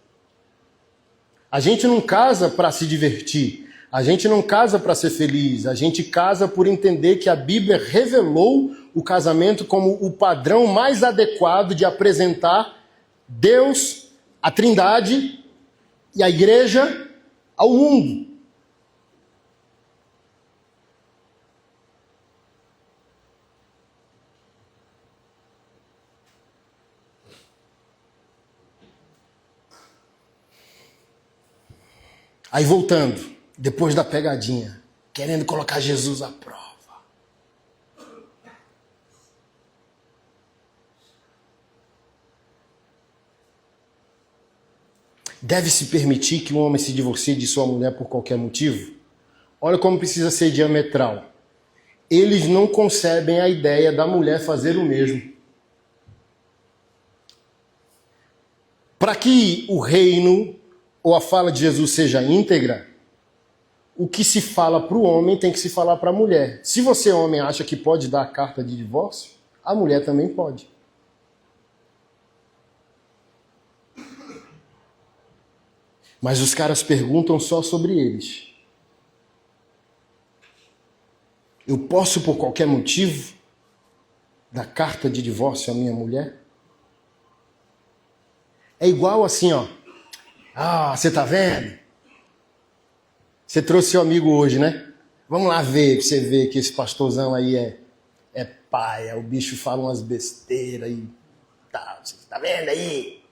A gente não casa para se divertir. A gente não casa para ser feliz. A gente casa por entender que a Bíblia revelou o casamento como o padrão mais adequado de apresentar Deus, a Trindade e a Igreja ao mundo. Aí voltando, depois da pegadinha, querendo colocar Jesus à prova. Deve-se permitir que um homem se divorcie de sua mulher por qualquer motivo? Olha como precisa ser diametral. Eles não concebem a ideia da mulher fazer o mesmo. Para que o reino ou a fala de Jesus seja íntegra, o que se fala para o homem tem que se falar para a mulher. Se você, homem, acha que pode dar a carta de divórcio, a mulher também pode. Mas os caras perguntam só sobre eles. Eu posso, por qualquer motivo, dar carta de divórcio à minha mulher? É igual assim, ó. Ah, você tá vendo? Você trouxe seu amigo hoje, né? Vamos lá ver, pra você ver que esse pastorzão aí é paia. O bicho fala umas besteiras e tal. Você tá vendo aí?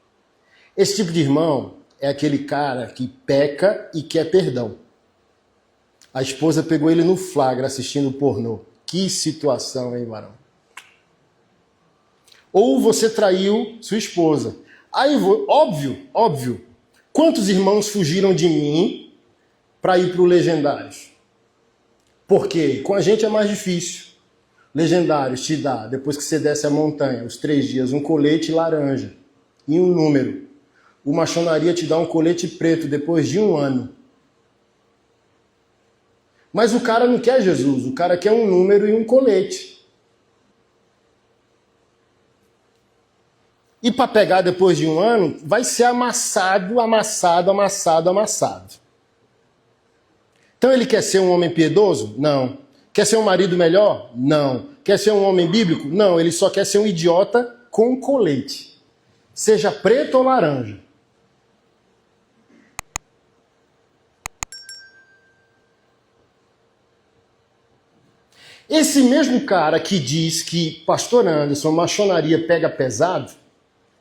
Esse tipo de irmão é aquele cara que peca e quer perdão. A esposa pegou ele no flagra assistindo pornô. Que situação, hein, varão? Ou você traiu sua esposa. Aí, óbvio. Quantos irmãos fugiram de mim para ir para o Legendários? Porque com a gente é mais difícil. Legendários te dá, depois que você desce a montanha, os 3 dias, um colete laranja e um número. O Maçonaria te dá um colete preto depois de 1 ano. Mas o cara não quer Jesus, o cara quer um número e um colete. E para pegar depois de 1 ano, vai ser amassado. Então ele quer ser um homem piedoso? Não. Quer ser um marido melhor? Não. Quer ser um homem bíblico? Não. Ele só quer ser um idiota com um colete. Seja preto ou laranja. Esse mesmo cara que diz que pastor Anderson, maçonaria pega pesado,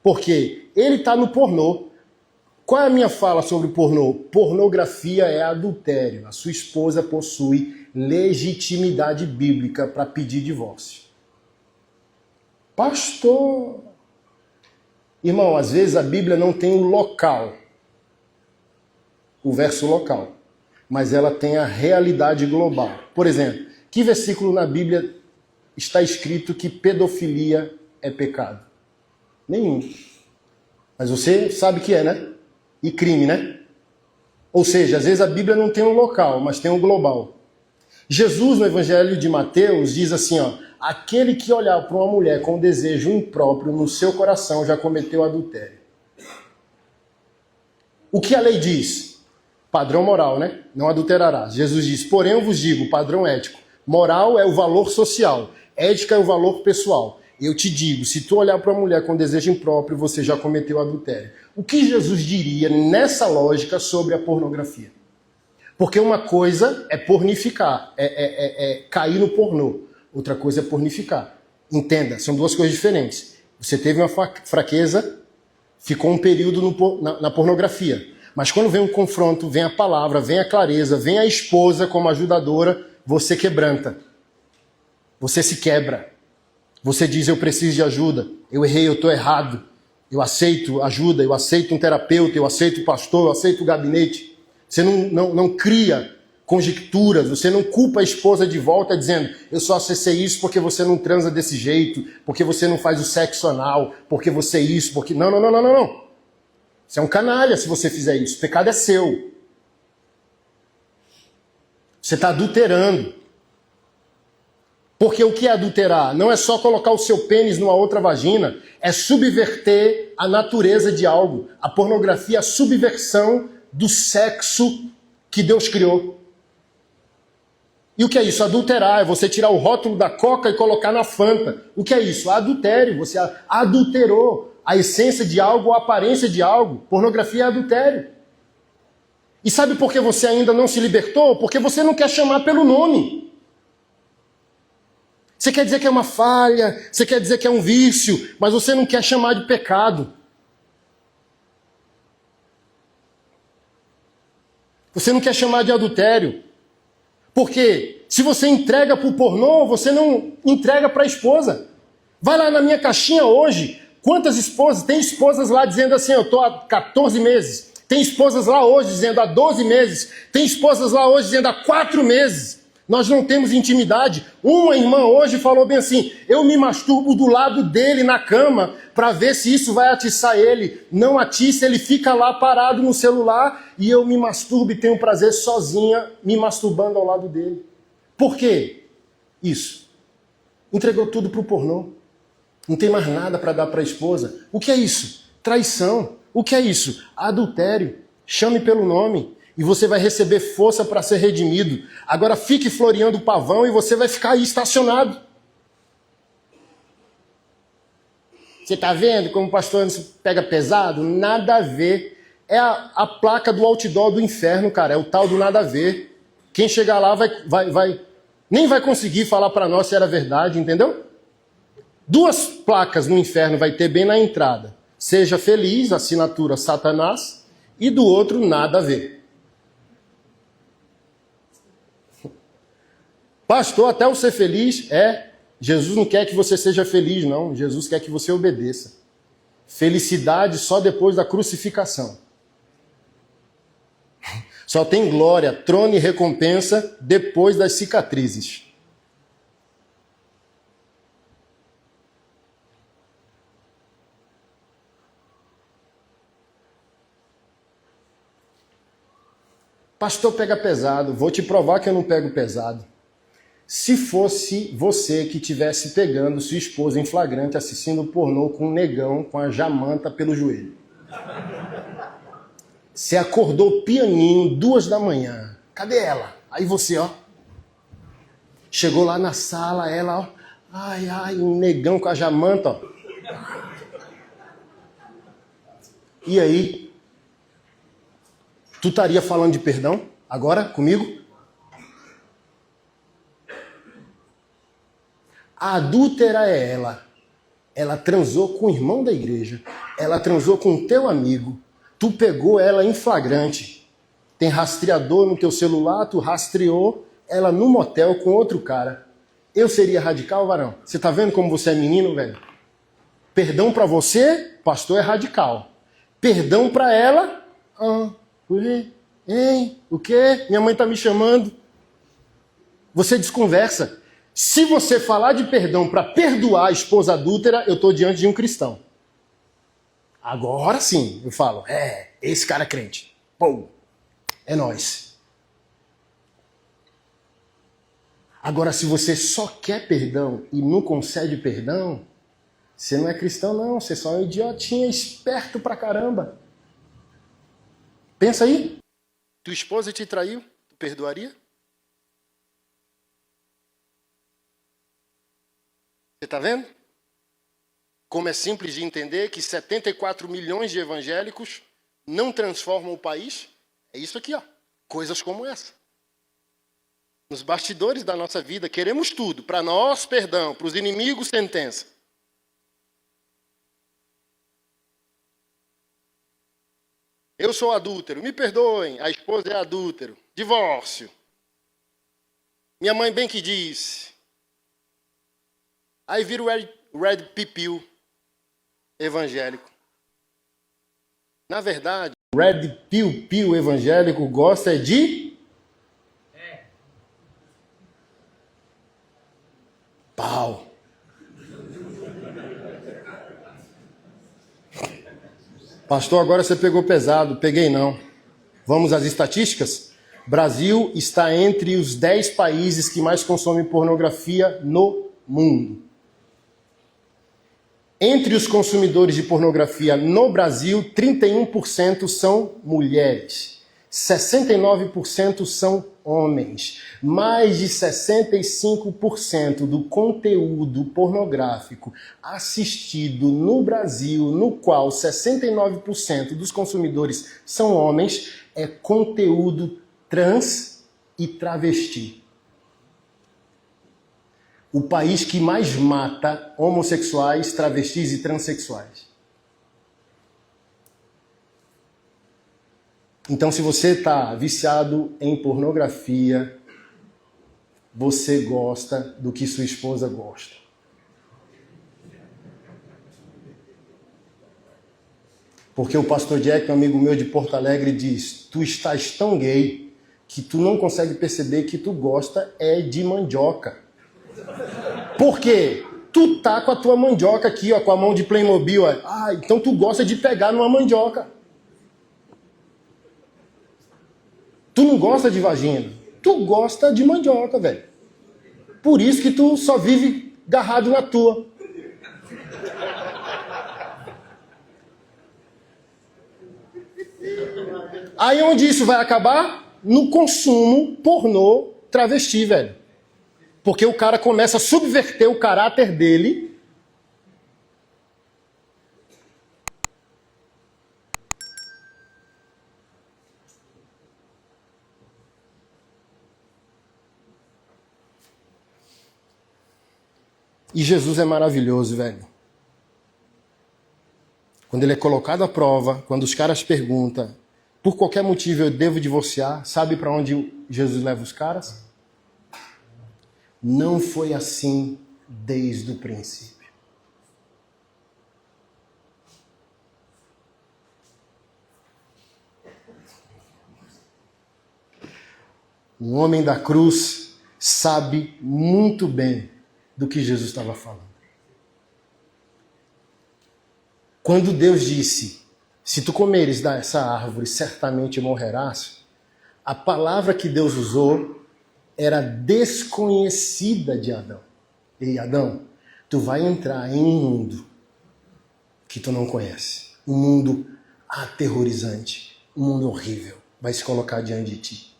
porque ele está no pornô. Qual é a minha fala sobre pornô? Pornografia é adultério. A sua esposa possui legitimidade bíblica para pedir divórcio. Pastor! Irmão, às vezes a Bíblia não tem o local, o verso local, mas ela tem a realidade global. Por exemplo, que versículo na Bíblia está escrito que pedofilia é pecado? Nenhum. Mas você sabe que é, né? E crime, né? Ou seja, às vezes a Bíblia não tem um local, mas tem um global. Jesus, no Evangelho de Mateus, diz assim, ó, aquele que olhar para uma mulher com desejo impróprio no seu coração já cometeu adultério. O que a lei diz? Padrão moral, né? Não adulterarás. Jesus diz, porém eu vos digo, padrão ético. Moral é o valor social, ética é o valor pessoal. Eu te digo, se tu olhar para uma mulher com desejo impróprio, você já cometeu adultério. O que Jesus diria nessa lógica sobre a pornografia? Porque uma coisa é pornificar, é cair no pornô. Outra coisa é pornificar. Entenda, são duas coisas diferentes. Você teve uma fraqueza, ficou um período na pornografia. Mas quando vem um confronto, vem a palavra, vem a clareza, vem a esposa como ajudadora, você quebranta. Você se quebra. Você diz, eu preciso de ajuda, eu errei, eu estou errado. Eu aceito ajuda, eu aceito um terapeuta, eu aceito o pastor, eu aceito o gabinete. Você não cria conjecturas, você não culpa a esposa de volta dizendo eu só acessei isso porque você não transa desse jeito, porque você não faz o sexo anal, porque você é isso, porque... Não. Você é um canalha se você fizer isso. O pecado é seu. Você está adulterando. Porque o que é adulterar? Não é só colocar o seu pênis numa outra vagina, é subverter a natureza de algo. A pornografia é a subversão do sexo que Deus criou. E o que é isso? Adulterar é você tirar o rótulo da Coca e colocar na Fanta. O que é isso? Adultério. Você adulterou a essência de algo, a aparência de algo. Pornografia é adultério. E sabe por que você ainda não se libertou? Porque você não quer chamar pelo nome. Você quer dizer que é uma falha, você quer dizer que é um vício, mas você não quer chamar de pecado. Você não quer chamar de adultério. Porque se você entrega para o pornô, você não entrega para a esposa. Vai lá na minha caixinha hoje. Quantas esposas? Tem esposas lá dizendo assim, eu estou há 14 meses. Tem esposas lá hoje dizendo há 12 meses. Tem esposas lá hoje dizendo há 4 meses. Nós não temos intimidade. Uma irmã hoje falou bem assim, eu me masturbo do lado dele na cama para ver se isso vai atiçar ele. Não atiça, ele fica lá parado no celular e eu me masturbo e tenho prazer sozinha me masturbando ao lado dele. Por quê? Isso. Entregou tudo para o pornô. Não tem mais nada para dar para a esposa. O que é isso? Traição. O que é isso? Adultério. Chame pelo nome. E você vai receber força para ser redimido. Agora fique floreando o pavão e você vai ficar aí estacionado. Você está vendo como o pastor Anderson pega pesado? Nada a ver. É a placa do outdoor do inferno, cara. É o tal do nada a ver. Quem chegar lá nem vai conseguir falar para nós se era verdade, entendeu? 2 placas no inferno vai ter bem na entrada. Seja feliz, assinatura Satanás, e do outro nada a ver. Pastor, até o ser feliz, Jesus não quer que você seja feliz, não. Jesus quer que você obedeça. Felicidade só depois da crucificação. Só tem glória, trono e recompensa depois das cicatrizes. Pastor, pega pesado. Vou te provar que eu não pego pesado. Se fosse você que estivesse pegando sua esposa em flagrante assistindo pornô com um negão com a jamanta pelo joelho. Você acordou pianinho 2 da manhã. Cadê ela? Aí você, ó. Chegou lá na sala, ela, ó. Ai, um negão com a jamanta, ó. E aí? Tu estaria falando de perdão agora comigo? A adúltera é ela. Ela transou com o irmão da igreja. Ela transou com o teu amigo. Tu pegou ela em flagrante. Tem rastreador no teu celular, tu rastreou ela no motel com outro cara. Eu seria radical, varão? Você tá vendo como você é menino, velho? Perdão pra você, pastor, é radical. Perdão pra ela, o quê? Minha mãe tá me chamando. Você desconversa. Se você falar de perdão para perdoar a esposa adúltera, eu estou diante de um cristão. Agora sim, eu falo, esse cara é crente. Pô, é nóis. Agora, se você só quer perdão e não concede perdão, você não é cristão não, você só é um idiotinha esperto pra caramba. Pensa aí. Tua esposa te traiu, tu perdoaria? Você tá vendo? Como é simples de entender que 74 milhões de evangélicos não transformam o país? É isso aqui, ó. Coisas como essa. Nos bastidores da nossa vida, queremos tudo. Para nós, perdão. Para os inimigos, sentença. Eu sou adúltero. Me perdoem. A esposa é adúltero. Divórcio. Minha mãe bem que disse. Aí vira o red pipiu evangélico. Na verdade, o red piu evangélico gosta de pau. Pastor, agora você pegou pesado. Peguei não. Vamos às estatísticas? Brasil está entre os 10 países que mais consomem pornografia no mundo. Entre os consumidores de pornografia no Brasil, 31% são mulheres, 69% são homens. Mais de 65% do conteúdo pornográfico assistido no Brasil, no qual 69% dos consumidores são homens, é conteúdo trans e travesti. O país que mais mata homossexuais, travestis e transexuais. Então, se você está viciado em pornografia, você gosta do que sua esposa gosta. Porque o pastor Jack, um amigo meu de Porto Alegre, diz: tu estás tão gay que tu não consegue perceber que tu gosta é de mandioca. Por quê? Tu tá com a tua mandioca aqui, ó, com a mão de Playmobil. Ó. Ah, então tu gosta de pegar numa mandioca. Tu não gosta de vagina. Tu gosta de mandioca, velho. Por isso que tu só vive agarrado na tua. Aí onde isso vai acabar? No consumo pornô travesti, velho. Porque o cara começa a subverter o caráter dele. E Jesus é maravilhoso, velho. Quando ele é colocado à prova, quando os caras perguntam, por qualquer motivo eu devo divorciar, sabe para onde Jesus leva os caras? Não foi assim desde o princípio. O homem da cruz sabe muito bem do que Jesus estava falando. Quando Deus disse, se tu comeres dessa árvore, certamente morrerás, a palavra que Deus usou era desconhecida de Adão. Ei, Adão, tu vai entrar em um mundo que tu não conhece. Um mundo aterrorizante. Um mundo horrível. Vai se colocar diante de ti.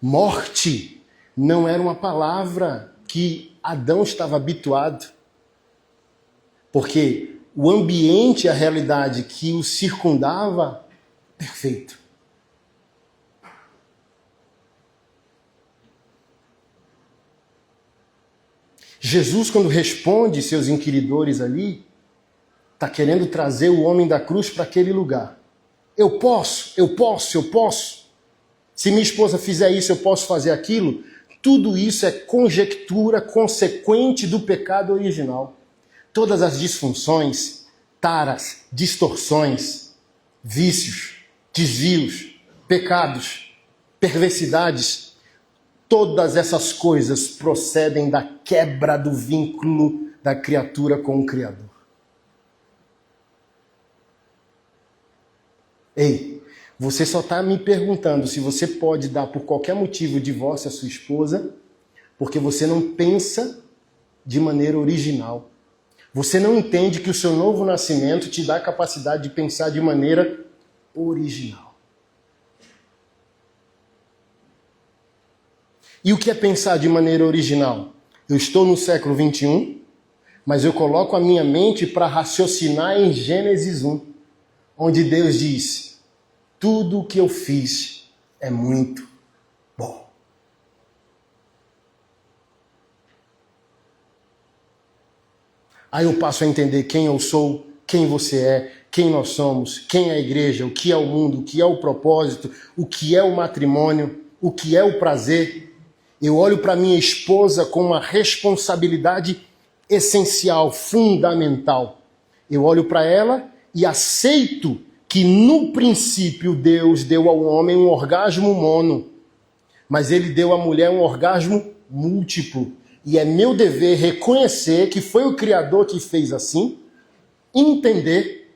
Morte não era uma palavra que Adão estava habituado. Porque o ambiente, a realidade que o circundava, perfeito. Jesus, quando responde seus inquiridores ali, está querendo trazer o homem da cruz para aquele lugar. Eu posso. Se minha esposa fizer isso, eu posso fazer aquilo. Tudo isso é conjectura consequente do pecado original. Todas as disfunções, taras, distorções, vícios, desvios, pecados, perversidades, Todas essas coisas procedem da quebra do vínculo da criatura com o Criador. Ei, você só está me perguntando se você pode dar por qualquer motivo divórcio à sua esposa porque você não pensa de maneira original. Você não entende que o seu novo nascimento te dá a capacidade de pensar de maneira original. E o que é pensar de maneira original? Eu estou no século 21, mas eu coloco a minha mente para raciocinar em Gênesis 1, onde Deus diz: tudo o que eu fiz é muito bom. Aí eu passo a entender quem eu sou, quem você é, quem nós somos, quem é a igreja, o que é o mundo, o que é o propósito, o que é o matrimônio, o que é o prazer. Eu olho para minha esposa com uma responsabilidade essencial, fundamental. Eu olho para ela e aceito que no princípio Deus deu ao homem um orgasmo mono, mas ele deu à mulher um orgasmo múltiplo. E é meu dever reconhecer que foi o Criador que fez assim, entender,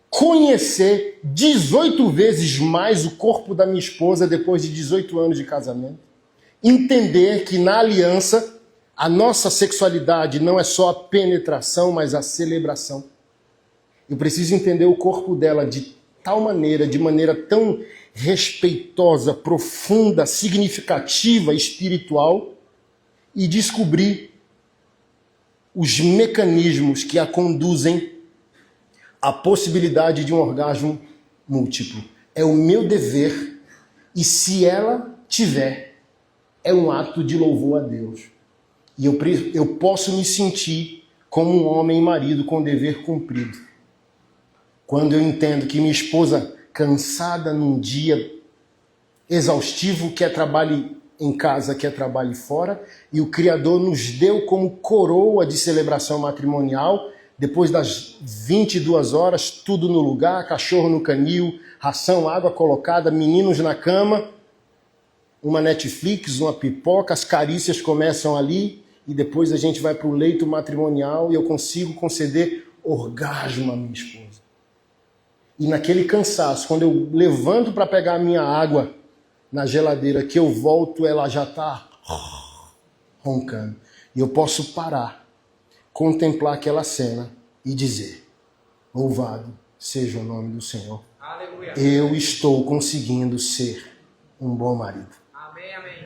conhecer 18 vezes mais o corpo da minha esposa depois de 18 anos de casamento, entender que na aliança a nossa sexualidade não é só a penetração, mas a celebração. Eu preciso entender o corpo dela de tal maneira, de maneira tão respeitosa, profunda, significativa, espiritual, e descobrir os mecanismos que a conduzem à possibilidade de um orgasmo múltiplo. É o meu dever, e se ela tiver, é um ato de louvor a Deus. E eu posso me sentir como um homem e marido com dever cumprido. Quando eu entendo que minha esposa, cansada num dia exaustivo, quer trabalhe em casa, quer trabalhe fora, e o Criador nos deu como coroa de celebração matrimonial, depois das 22 horas, tudo no lugar, cachorro no canil, ração, água colocada, meninos na cama, uma Netflix, uma pipoca, as carícias começam ali, e depois a gente vai para o leito matrimonial e eu consigo conceder orgasmo à minha esposa. E naquele cansaço, quando eu levanto para pegar a minha água na geladeira, que eu volto, ela já está roncando. E eu posso parar, contemplar aquela cena e dizer: louvado seja o nome do Senhor. Aleluia. Eu estou conseguindo ser um bom marido. Amém, amém.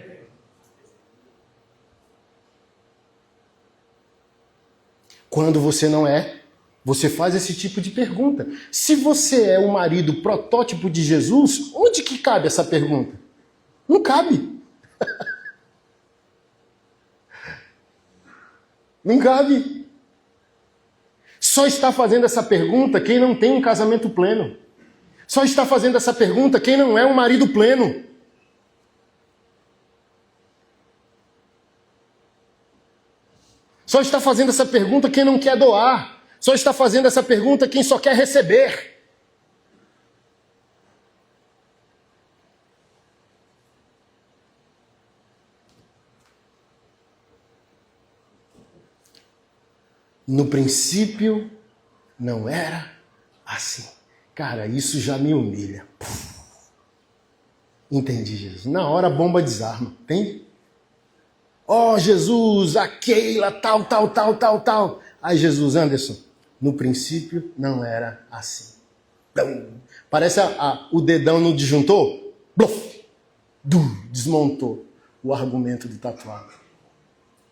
Quando você não é, você faz esse tipo de pergunta. Se você é o marido protótipo de Jesus, onde que cabe essa pergunta? Não cabe. Não cabe. Só está fazendo essa pergunta quem não tem um casamento pleno. Só está fazendo essa pergunta quem não é um marido pleno. Só está fazendo essa pergunta quem não quer doar. Só está fazendo essa pergunta quem só quer receber. No princípio, não era assim. Cara, isso já me humilha. Entendi, Jesus. Na hora a bomba desarma, entende? Ó, Jesus, a Keila, tal. Aí Jesus, Anderson, no princípio não era assim. Parece o dedão no disjuntor. Bluf, desmontou o argumento do tatuado.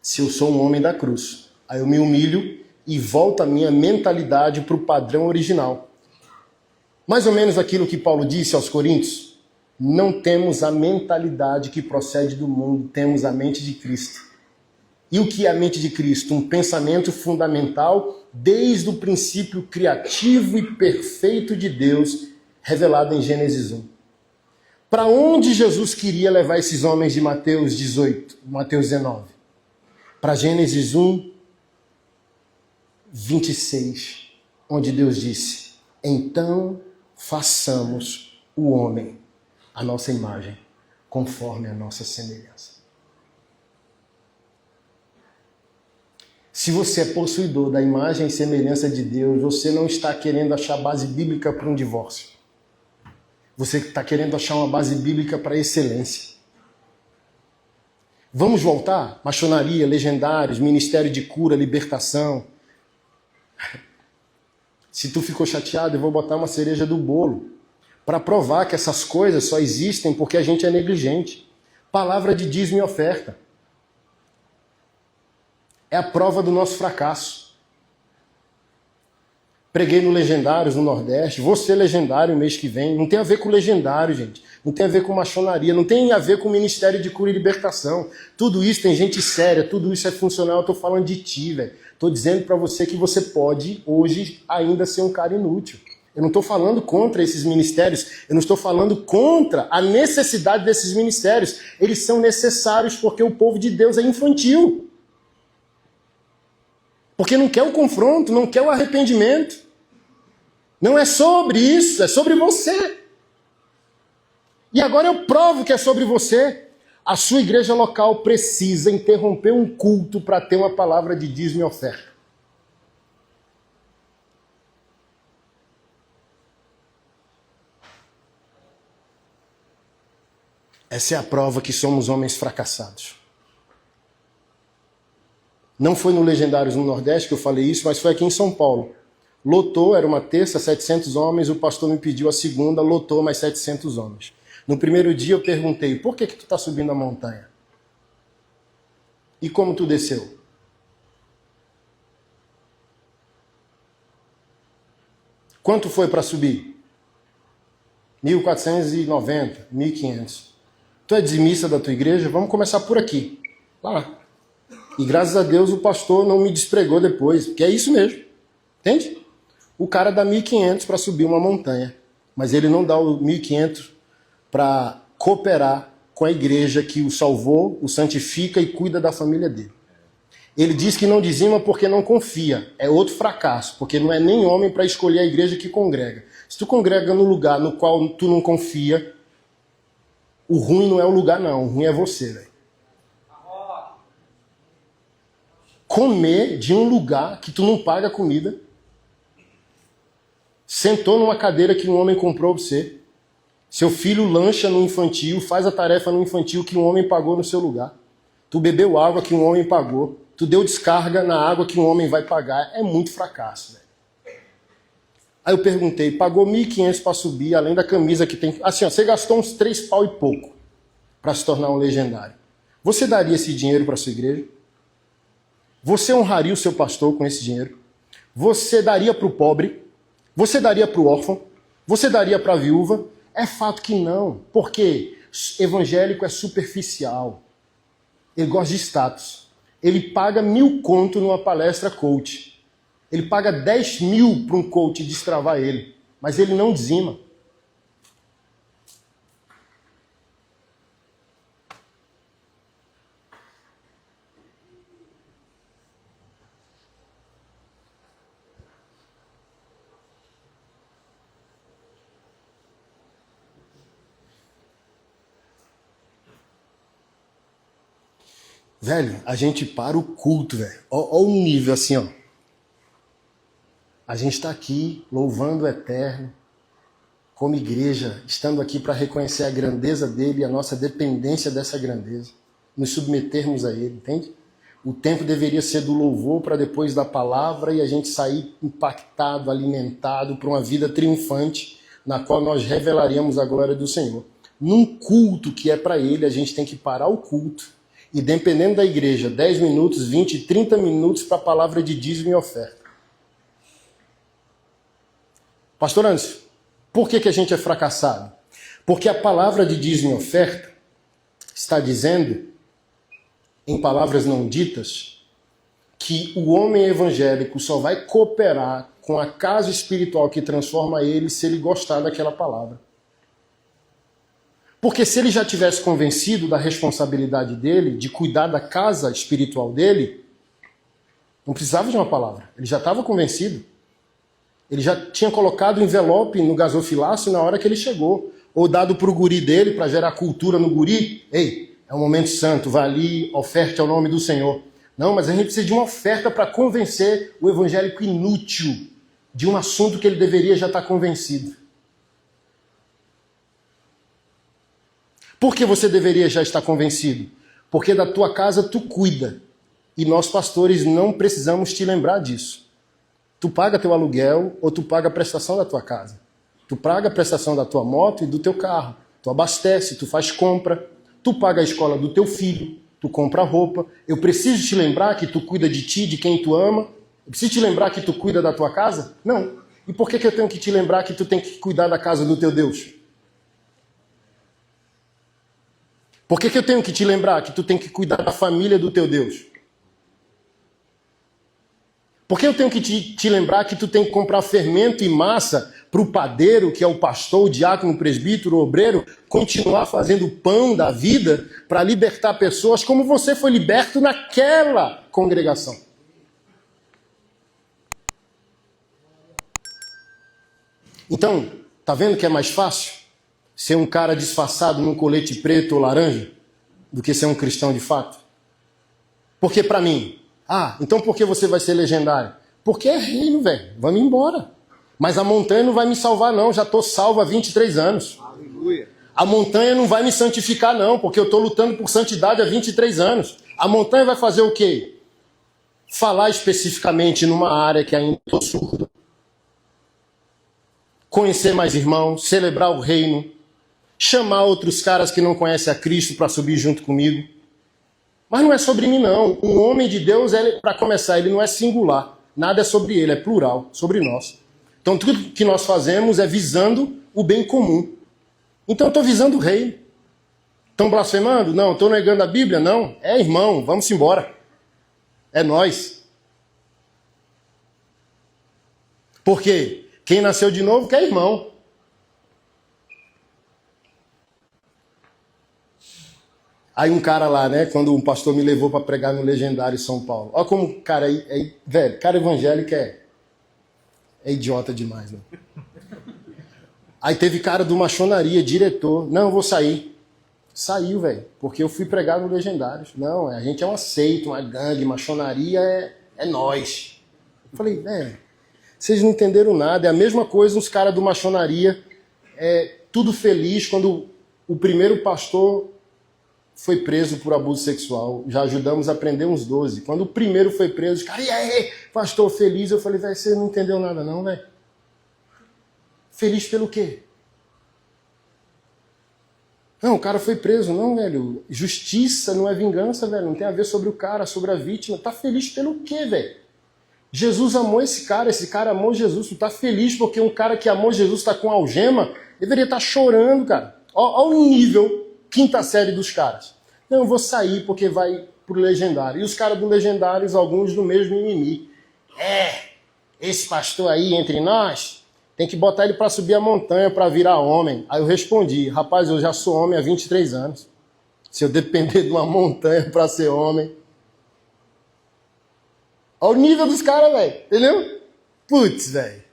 Se eu sou um homem da cruz, aí eu me humilho e volto a minha mentalidade para o padrão original. Mais ou menos aquilo que Paulo disse aos Coríntios: não temos a mentalidade que procede do mundo, temos a mente de Cristo. E o que é a mente de Cristo? Um pensamento fundamental desde o princípio criativo e perfeito de Deus, revelado em Gênesis 1. Para onde Jesus queria levar esses homens de Mateus 18, Mateus 19? Para Gênesis 1, 26, onde Deus disse: então façamos o homem à nossa imagem, conforme a nossa semelhança. Se você é possuidor da imagem e semelhança de Deus, você não está querendo achar base bíblica para um divórcio. Você está querendo achar uma base bíblica para excelência. Vamos voltar? Maçonaria, legendários, ministério de cura, libertação. Se tu ficou chateado, eu vou botar uma cereja do bolo para provar que essas coisas só existem porque a gente é negligente. Palavra de dízimo e oferta. É a prova do nosso fracasso. Preguei no Legendários, no Nordeste. Vou ser legendário mês que vem. Não tem a ver com legendário, gente. Não tem a ver com maçonaria. Não tem a ver com o Ministério de Cura e Libertação. Tudo isso tem gente séria. Tudo isso é funcional. Eu estou falando de ti, velho. Estou dizendo para você que você pode, hoje, ainda ser um cara inútil. Eu não estou falando contra esses ministérios. Eu não estou falando contra a necessidade desses ministérios. Eles são necessários porque o povo de Deus é infantil. Porque não quer o confronto, não quer o arrependimento. Não é sobre isso, é sobre você. E agora eu provo que é sobre você. A sua igreja local precisa interromper um culto para ter uma palavra de dízimo e oferta. Essa é a prova que somos homens fracassados. Não foi no Legendários no Nordeste que eu falei isso, mas foi aqui em São Paulo. Lotou, era uma terça, 700 homens, o pastor me pediu a segunda, lotou mais 700 homens. No primeiro dia eu perguntei, por que tu está subindo a montanha? E como tu desceu? Quanto foi para subir? 1.490, 1.500. Tu é dizimista da tua igreja? Vamos começar por aqui. Lá. E graças a Deus o pastor não me despregou depois, porque é isso mesmo. Entende? O cara dá 1.500 para subir uma montanha, mas ele não dá o 1.500 para cooperar com a igreja que o salvou, o santifica e cuida da família dele. Ele diz que não dizima porque não confia. É outro fracasso, porque não é nem homem para escolher a igreja que congrega. Se tu congrega no lugar no qual tu não confia, o ruim não é o lugar não, o ruim é você, velho. Comer de um lugar que tu não paga comida. Sentou numa cadeira que um homem comprou para você. Seu filho lancha no infantil, faz a tarefa no infantil que um homem pagou no seu lugar. Tu bebeu água que um homem pagou. Tu deu descarga na água que um homem vai pagar. É muito fracasso, velho. Aí eu perguntei, pagou 1.500 para subir, além da camisa que tem... Assim, ó, você gastou uns 3 pau e pouco para se tornar um legendário. Você daria esse dinheiro para sua igreja? Você honraria o seu pastor com esse dinheiro? Você daria para o pobre? Você daria para o órfão? Você daria para a viúva? É fato que não. Porque evangélico é superficial. Ele gosta de status. Ele paga 1.000 conto numa palestra coach. Ele paga 10 mil para um coach destravar ele. Mas ele não dizima. Velho, a gente para o culto, velho. Olha o nível assim, ó. A gente está aqui louvando o Eterno, como igreja, estando aqui para reconhecer a grandeza dele e a nossa dependência dessa grandeza. Nos submetermos a ele, entende? O tempo deveria ser do louvor para depois da palavra e a gente sair impactado, alimentado para uma vida triunfante, na qual nós revelaríamos a glória do Senhor. Num culto que é para ele, a gente tem que parar o culto. E dependendo da igreja, 10 minutos, 20, 30 minutos para a palavra de dízimo e oferta. Pastor Anderson, por que a gente é fracassado? Porque a palavra de dízimo e oferta está dizendo, em palavras não ditas, que o homem evangélico só vai cooperar com a casa espiritual que transforma ele se ele gostar daquela palavra. Porque se ele já tivesse convencido da responsabilidade dele, de cuidar da casa espiritual dele, não precisava de uma palavra. Ele já estava convencido. Ele já tinha colocado o envelope no gasofilácio na hora que ele chegou. Ou dado para o guri dele, para gerar cultura no guri. Ei, é um momento santo, vai ali, oferte ao nome do Senhor. Não, mas a gente precisa de uma oferta para convencer o evangélico inútil de um assunto que ele deveria já estar convencido. Por que você deveria já estar convencido? Porque da tua casa tu cuida. E nós pastores não precisamos te lembrar disso. Tu paga teu aluguel ou tu paga a prestação da tua casa. Tu paga a prestação da tua moto e do teu carro. Tu abastece, tu faz compra. Tu paga a escola do teu filho. Tu compra roupa. Eu preciso te lembrar que tu cuida de ti, de quem tu ama. Eu preciso te lembrar que tu cuida da tua casa? Não. E por que eu tenho que te lembrar que tu tem que cuidar da casa do teu Deus? Por que eu tenho que te lembrar que tu tem que cuidar da família do teu Deus? Por que eu tenho que te lembrar que tu tem que comprar fermento e massa para o padeiro, que é o pastor, o diácono, o presbítero, o obreiro, continuar fazendo o pão da vida para libertar pessoas como você foi liberto naquela congregação? Então, tá vendo que é mais fácil ser um cara disfarçado num colete preto ou laranja do que ser um cristão de fato? Porque para mim, então por que você vai ser legendário? Porque é reino, velho. Vamos embora. Mas a montanha não vai me salvar, não. Já estou salvo há 23 anos. Aleluia. A montanha não vai me santificar, não, porque eu estou lutando por santidade há 23 anos. A montanha vai fazer o quê? Falar especificamente numa área que ainda estou surdo. Conhecer mais irmãos, celebrar o reino, chamar outros caras que não conhecem a Cristo para subir junto comigo. Mas não é sobre mim, não. Um homem de Deus, para começar, ele não é singular. Nada é sobre ele, é plural, sobre nós. Então tudo que nós fazemos é visando o bem comum. Então eu estou visando o reino. Estão blasfemando? Não. Estou negando a Bíblia? Não. É irmão, vamos embora. É nós. Por quê? Quem nasceu de novo quer irmão. Aí um cara lá, né, quando um pastor me levou para pregar no Legendário São Paulo. Olha como o cara velho, cara evangélico é idiota demais, né? Aí teve cara do maçonaria, diretor. Não, eu vou sair. Saiu, velho, porque eu fui pregar no Legendário. Não, a gente é uma seita, uma gangue, maçonaria é nós. Eu falei, vocês não entenderam nada. É a mesma coisa os caras do maçonaria, tudo feliz quando o primeiro pastor foi preso por abuso sexual. Já ajudamos a prender uns 12. Quando o primeiro foi preso, os caras, e aí, pastor, feliz? Eu falei, velho, você não entendeu nada não, velho. Feliz pelo quê? Não, o cara foi preso. Não, velho. Justiça não é vingança, velho. Não tem a ver sobre o cara, sobre a vítima. Tá feliz pelo quê, velho? Jesus amou esse cara amou Jesus. Tu tá feliz porque um cara que amou Jesus tá com algema? Deveria estar chorando, cara. Olha o nível, quinta série dos caras. Não, eu vou sair porque vai pro Legendário. E os caras do Legendários, alguns do mesmo mimimi. Esse pastor aí entre nós, tem que botar ele para subir a montanha para virar homem. Aí eu respondi, rapaz, eu já sou homem há 23 anos. Se eu depender de uma montanha para ser homem. Olha o nível dos caras, velho. Entendeu? Putz, velho.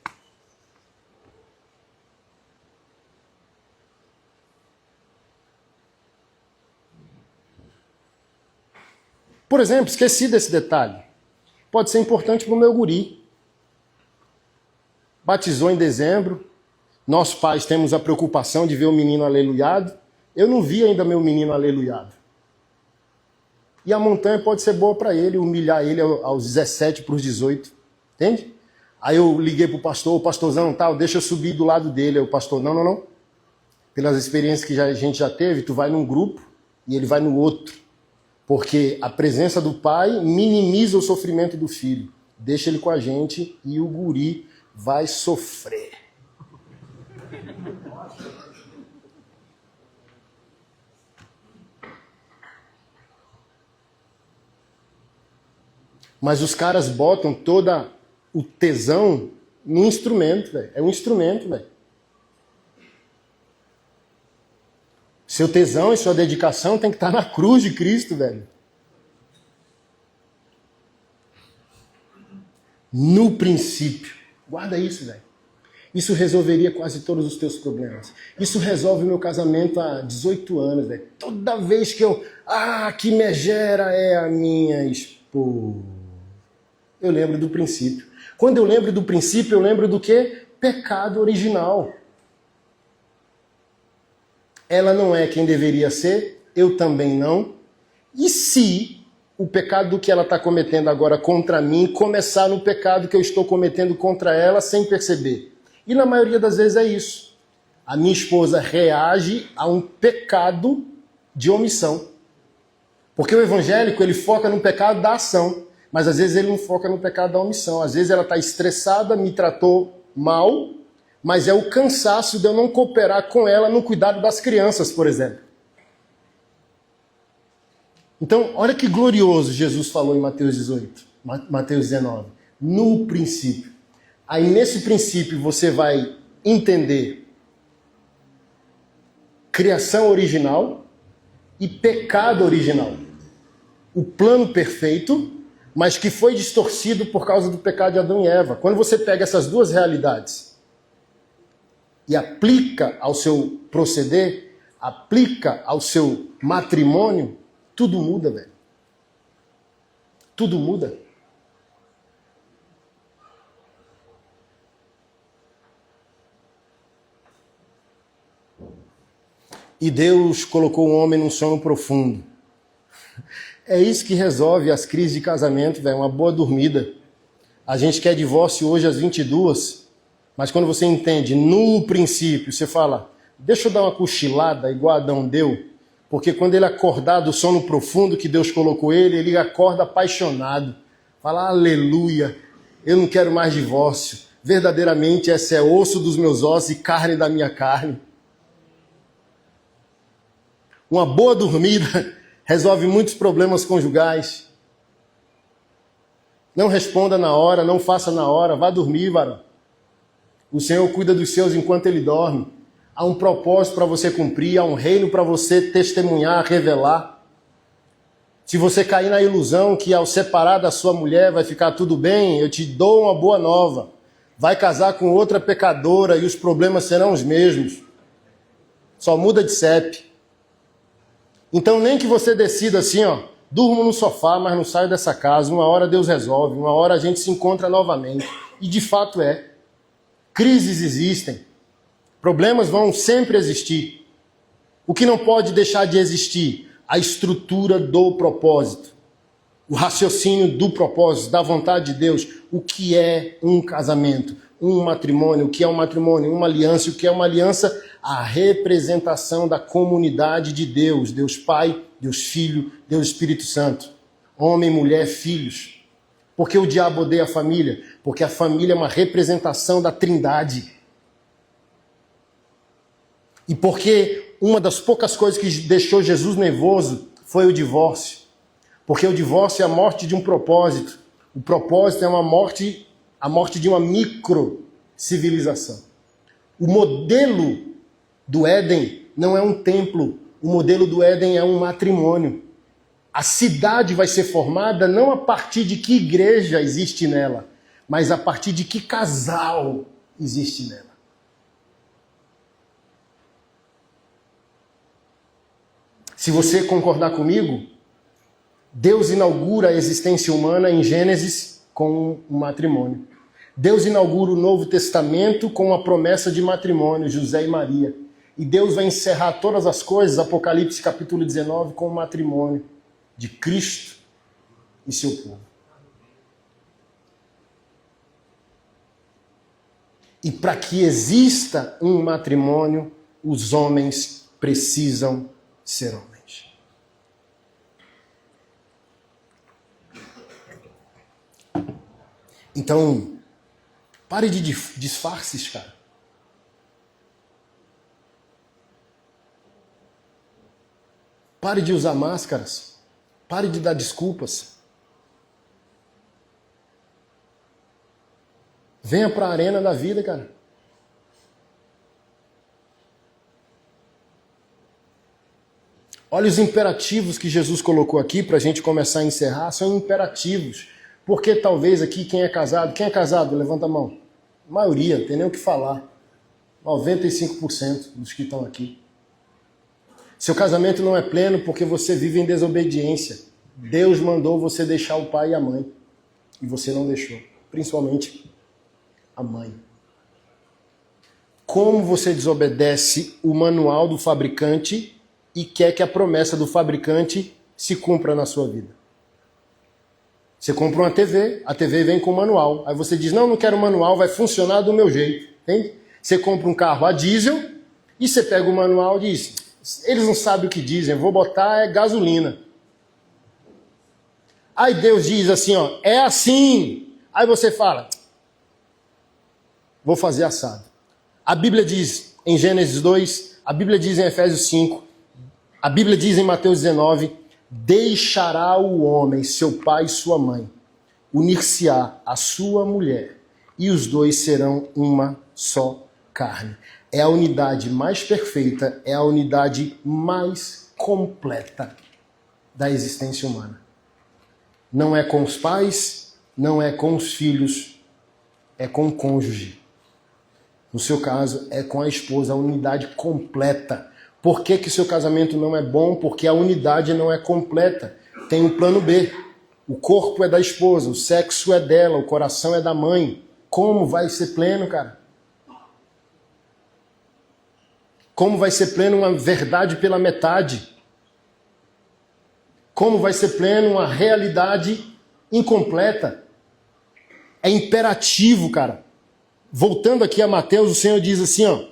Por exemplo, esqueci desse detalhe. Pode ser importante para o meu guri. Batizou em dezembro. Nós pais temos a preocupação de ver o menino aleluiado. Eu não vi ainda meu menino aleluiado. E a montanha pode ser boa para ele, humilhar ele aos 17 para os 18. Entende? Aí eu liguei para o pastor, o pastorzão, tal, deixa eu subir do lado dele. Aí o pastor, não. Pelas experiências que a gente já teve, tu vai num grupo e ele vai no outro. Porque a presença do pai minimiza o sofrimento do filho. Deixa ele com a gente e o guri vai sofrer. Mas os caras botam todo o tesão no instrumento, velho. É um instrumento, velho. Seu tesão e sua dedicação tem que estar na cruz de Cristo, velho. No princípio. Guarda isso, velho. Isso resolveria quase todos os teus problemas. Isso resolve o meu casamento há 18 anos, velho. Toda vez que eu... que megera é a minha esposa. Eu lembro do princípio. Quando eu lembro do princípio, eu lembro do quê? Pecado original. Ela não é quem deveria ser, eu também não. E se o pecado que ela está cometendo agora contra mim começar no pecado que eu estou cometendo contra ela sem perceber? E na maioria das vezes é isso. A minha esposa reage a um pecado de omissão. Porque o evangélico, ele foca no pecado da ação, mas às vezes ele não foca no pecado da omissão. Às vezes ela está estressada, me tratou mal, mas é o cansaço de eu não cooperar com ela no cuidado das crianças, por exemplo. Então, olha que glorioso Jesus falou em Mateus 18, Mateus 19. No princípio. Aí nesse princípio você vai entender criação original e pecado original. O plano perfeito, mas que foi distorcido por causa do pecado de Adão e Eva. Quando você pega essas duas realidades e aplica ao seu proceder, aplica ao seu matrimônio, tudo muda, velho. Tudo muda. E Deus colocou o homem num sono profundo. É isso que resolve as crises de casamento, velho. Uma boa dormida. A gente quer divórcio hoje às 22, mas quando você entende, no princípio, você fala, deixa eu dar uma cochilada igual Adão deu, porque quando ele acordar do sono profundo que Deus colocou ele acorda apaixonado. Fala, aleluia, eu não quero mais divórcio. Verdadeiramente esse é osso dos meus ossos e carne da minha carne. Uma boa dormida resolve muitos problemas conjugais. Não responda na hora, não faça na hora, vá dormir, varão. O Senhor cuida dos seus enquanto ele dorme. Há um propósito para você cumprir, há um reino para você testemunhar, revelar. Se você cair na ilusão que ao separar da sua mulher vai ficar tudo bem, eu te dou uma boa nova. Vai casar com outra pecadora e os problemas serão os mesmos. Só muda de CEP. Então nem que você decida assim, ó, durmo no sofá, mas não saio dessa casa, uma hora Deus resolve, uma hora a gente se encontra novamente. E de fato é. Crises existem. Problemas vão sempre existir. O que não pode deixar de existir? A estrutura do propósito. O raciocínio do propósito, da vontade de Deus. O que é um casamento? Um matrimônio? O que é um matrimônio? Uma aliança? O que é uma aliança? A representação da comunidade de Deus. Deus Pai, Deus Filho, Deus Espírito Santo. Homem, mulher, filhos. Por que o diabo odeia a família? Porque a família é uma representação da Trindade. E porque uma das poucas coisas que deixou Jesus nervoso foi o divórcio. Porque o divórcio é a morte de um propósito. O propósito é a morte de uma micro-civilização. O modelo do Éden não é um templo. O modelo do Éden é um matrimônio. A cidade vai ser formada não a partir de que igreja existe nela, mas a partir de que casal existe nela. Se você concordar comigo, Deus inaugura a existência humana em Gênesis com um matrimônio. Deus inaugura o Novo Testamento com uma promessa de matrimônio, José e Maria. E Deus vai encerrar todas as coisas, Apocalipse capítulo 19, com o matrimônio de Cristo e seu povo. E para que exista um matrimônio, os homens precisam ser homens. Então, pare de disfarces, cara. Pare de usar máscaras. Pare de dar desculpas. Venha para a arena da vida, cara. Olha os imperativos que Jesus colocou aqui para a gente começar a encerrar. São imperativos. Porque talvez aqui quem é casado, levanta a mão. A maioria, não tem nem o que falar. 95% dos que estão aqui. Seu casamento não é pleno porque você vive em desobediência. Deus mandou você deixar o pai e a mãe. E você não deixou. Principalmente a mãe. Como você desobedece o manual do fabricante e quer que a promessa do fabricante se cumpra na sua vida? Você compra uma TV, a TV vem com manual. Aí você diz, não quero manual, vai funcionar do meu jeito. Entende? Você compra um carro a diesel e você pega o manual e diz, eles não sabem o que dizem, vou botar gasolina. Aí Deus diz assim, ó, é assim. Aí você fala, vou fazer assado. A Bíblia diz em Gênesis 2, a Bíblia diz em Efésios 5, a Bíblia diz em Mateus 19, deixará o homem, seu pai e sua mãe, unir-se-á a sua mulher, e os dois serão uma só carne. É a unidade mais perfeita, é a unidade mais completa da existência humana. Não é com os pais, não é com os filhos, é com o cônjuge. No seu caso, é com a esposa, a unidade completa. Por que que seu casamento não é bom? Porque a unidade não é completa. Tem um plano B. O corpo é da esposa, o sexo é dela, o coração é da mãe. Como vai ser pleno, cara? Como vai ser pleno uma verdade pela metade? Como vai ser pleno uma realidade incompleta? É imperativo, cara. Voltando aqui a Mateus, o Senhor diz assim, ó,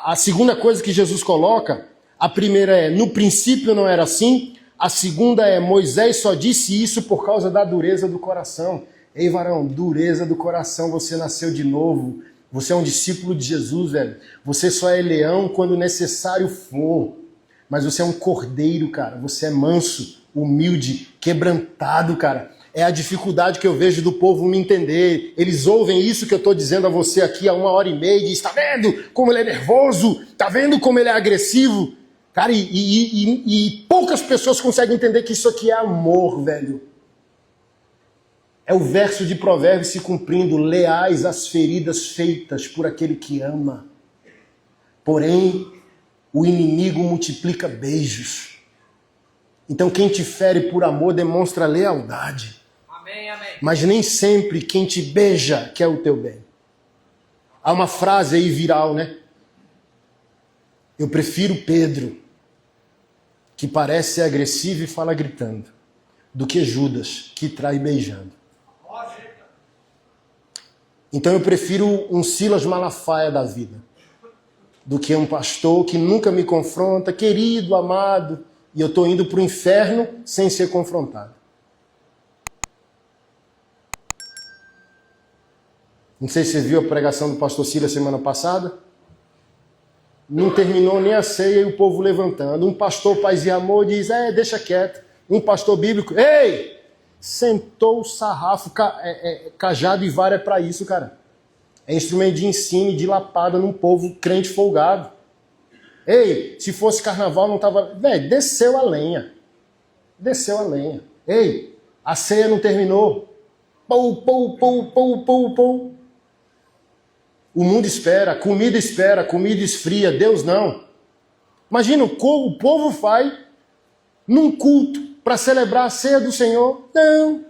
a segunda coisa que Jesus coloca, a primeira é, no princípio não era assim, a segunda é, Moisés só disse isso por causa da dureza do coração. Ei, varão, dureza do coração, você nasceu de novo, você é um discípulo de Jesus, velho. Você só é leão quando necessário for, mas você é um cordeiro, cara, você é manso, humilde, quebrantado, cara. É a dificuldade que eu vejo do povo me entender. Eles ouvem isso que eu estou dizendo a você aqui há 1h30 e diz, tá vendo como ele é nervoso? Tá vendo como ele é agressivo? Cara, e poucas pessoas conseguem entender que isso aqui é amor, velho. É o verso de Provérbios se cumprindo, leais as feridas feitas por aquele que ama. Porém, o inimigo multiplica beijos. Então quem te fere por amor demonstra lealdade. Amém, amém. Mas nem sempre quem te beija quer o teu bem. Há uma frase aí viral, né? Eu prefiro Pedro, que parece ser agressivo e fala gritando, do que Judas, que trai beijando. Então eu prefiro um Silas Malafaia da vida, do que um pastor que nunca me confronta, querido, amado, e eu estou indo para o inferno sem ser confrontado. Não sei se você viu a pregação do pastor Silas semana passada. Não terminou nem a ceia e o povo levantando. Um pastor paz e amor diz, deixa quieto. Um pastor bíblico, ei, sentou o sarrafo, cajado e vara é para isso, cara. É instrumento de ensino e de lapada num povo crente folgado. Ei, se fosse carnaval não tava... Velho, desceu a lenha. Desceu a lenha. Ei, a ceia não terminou. Pou. O mundo espera, comida esfria, Deus não. Imagina, o povo vai num culto para celebrar a ceia do Senhor. Não.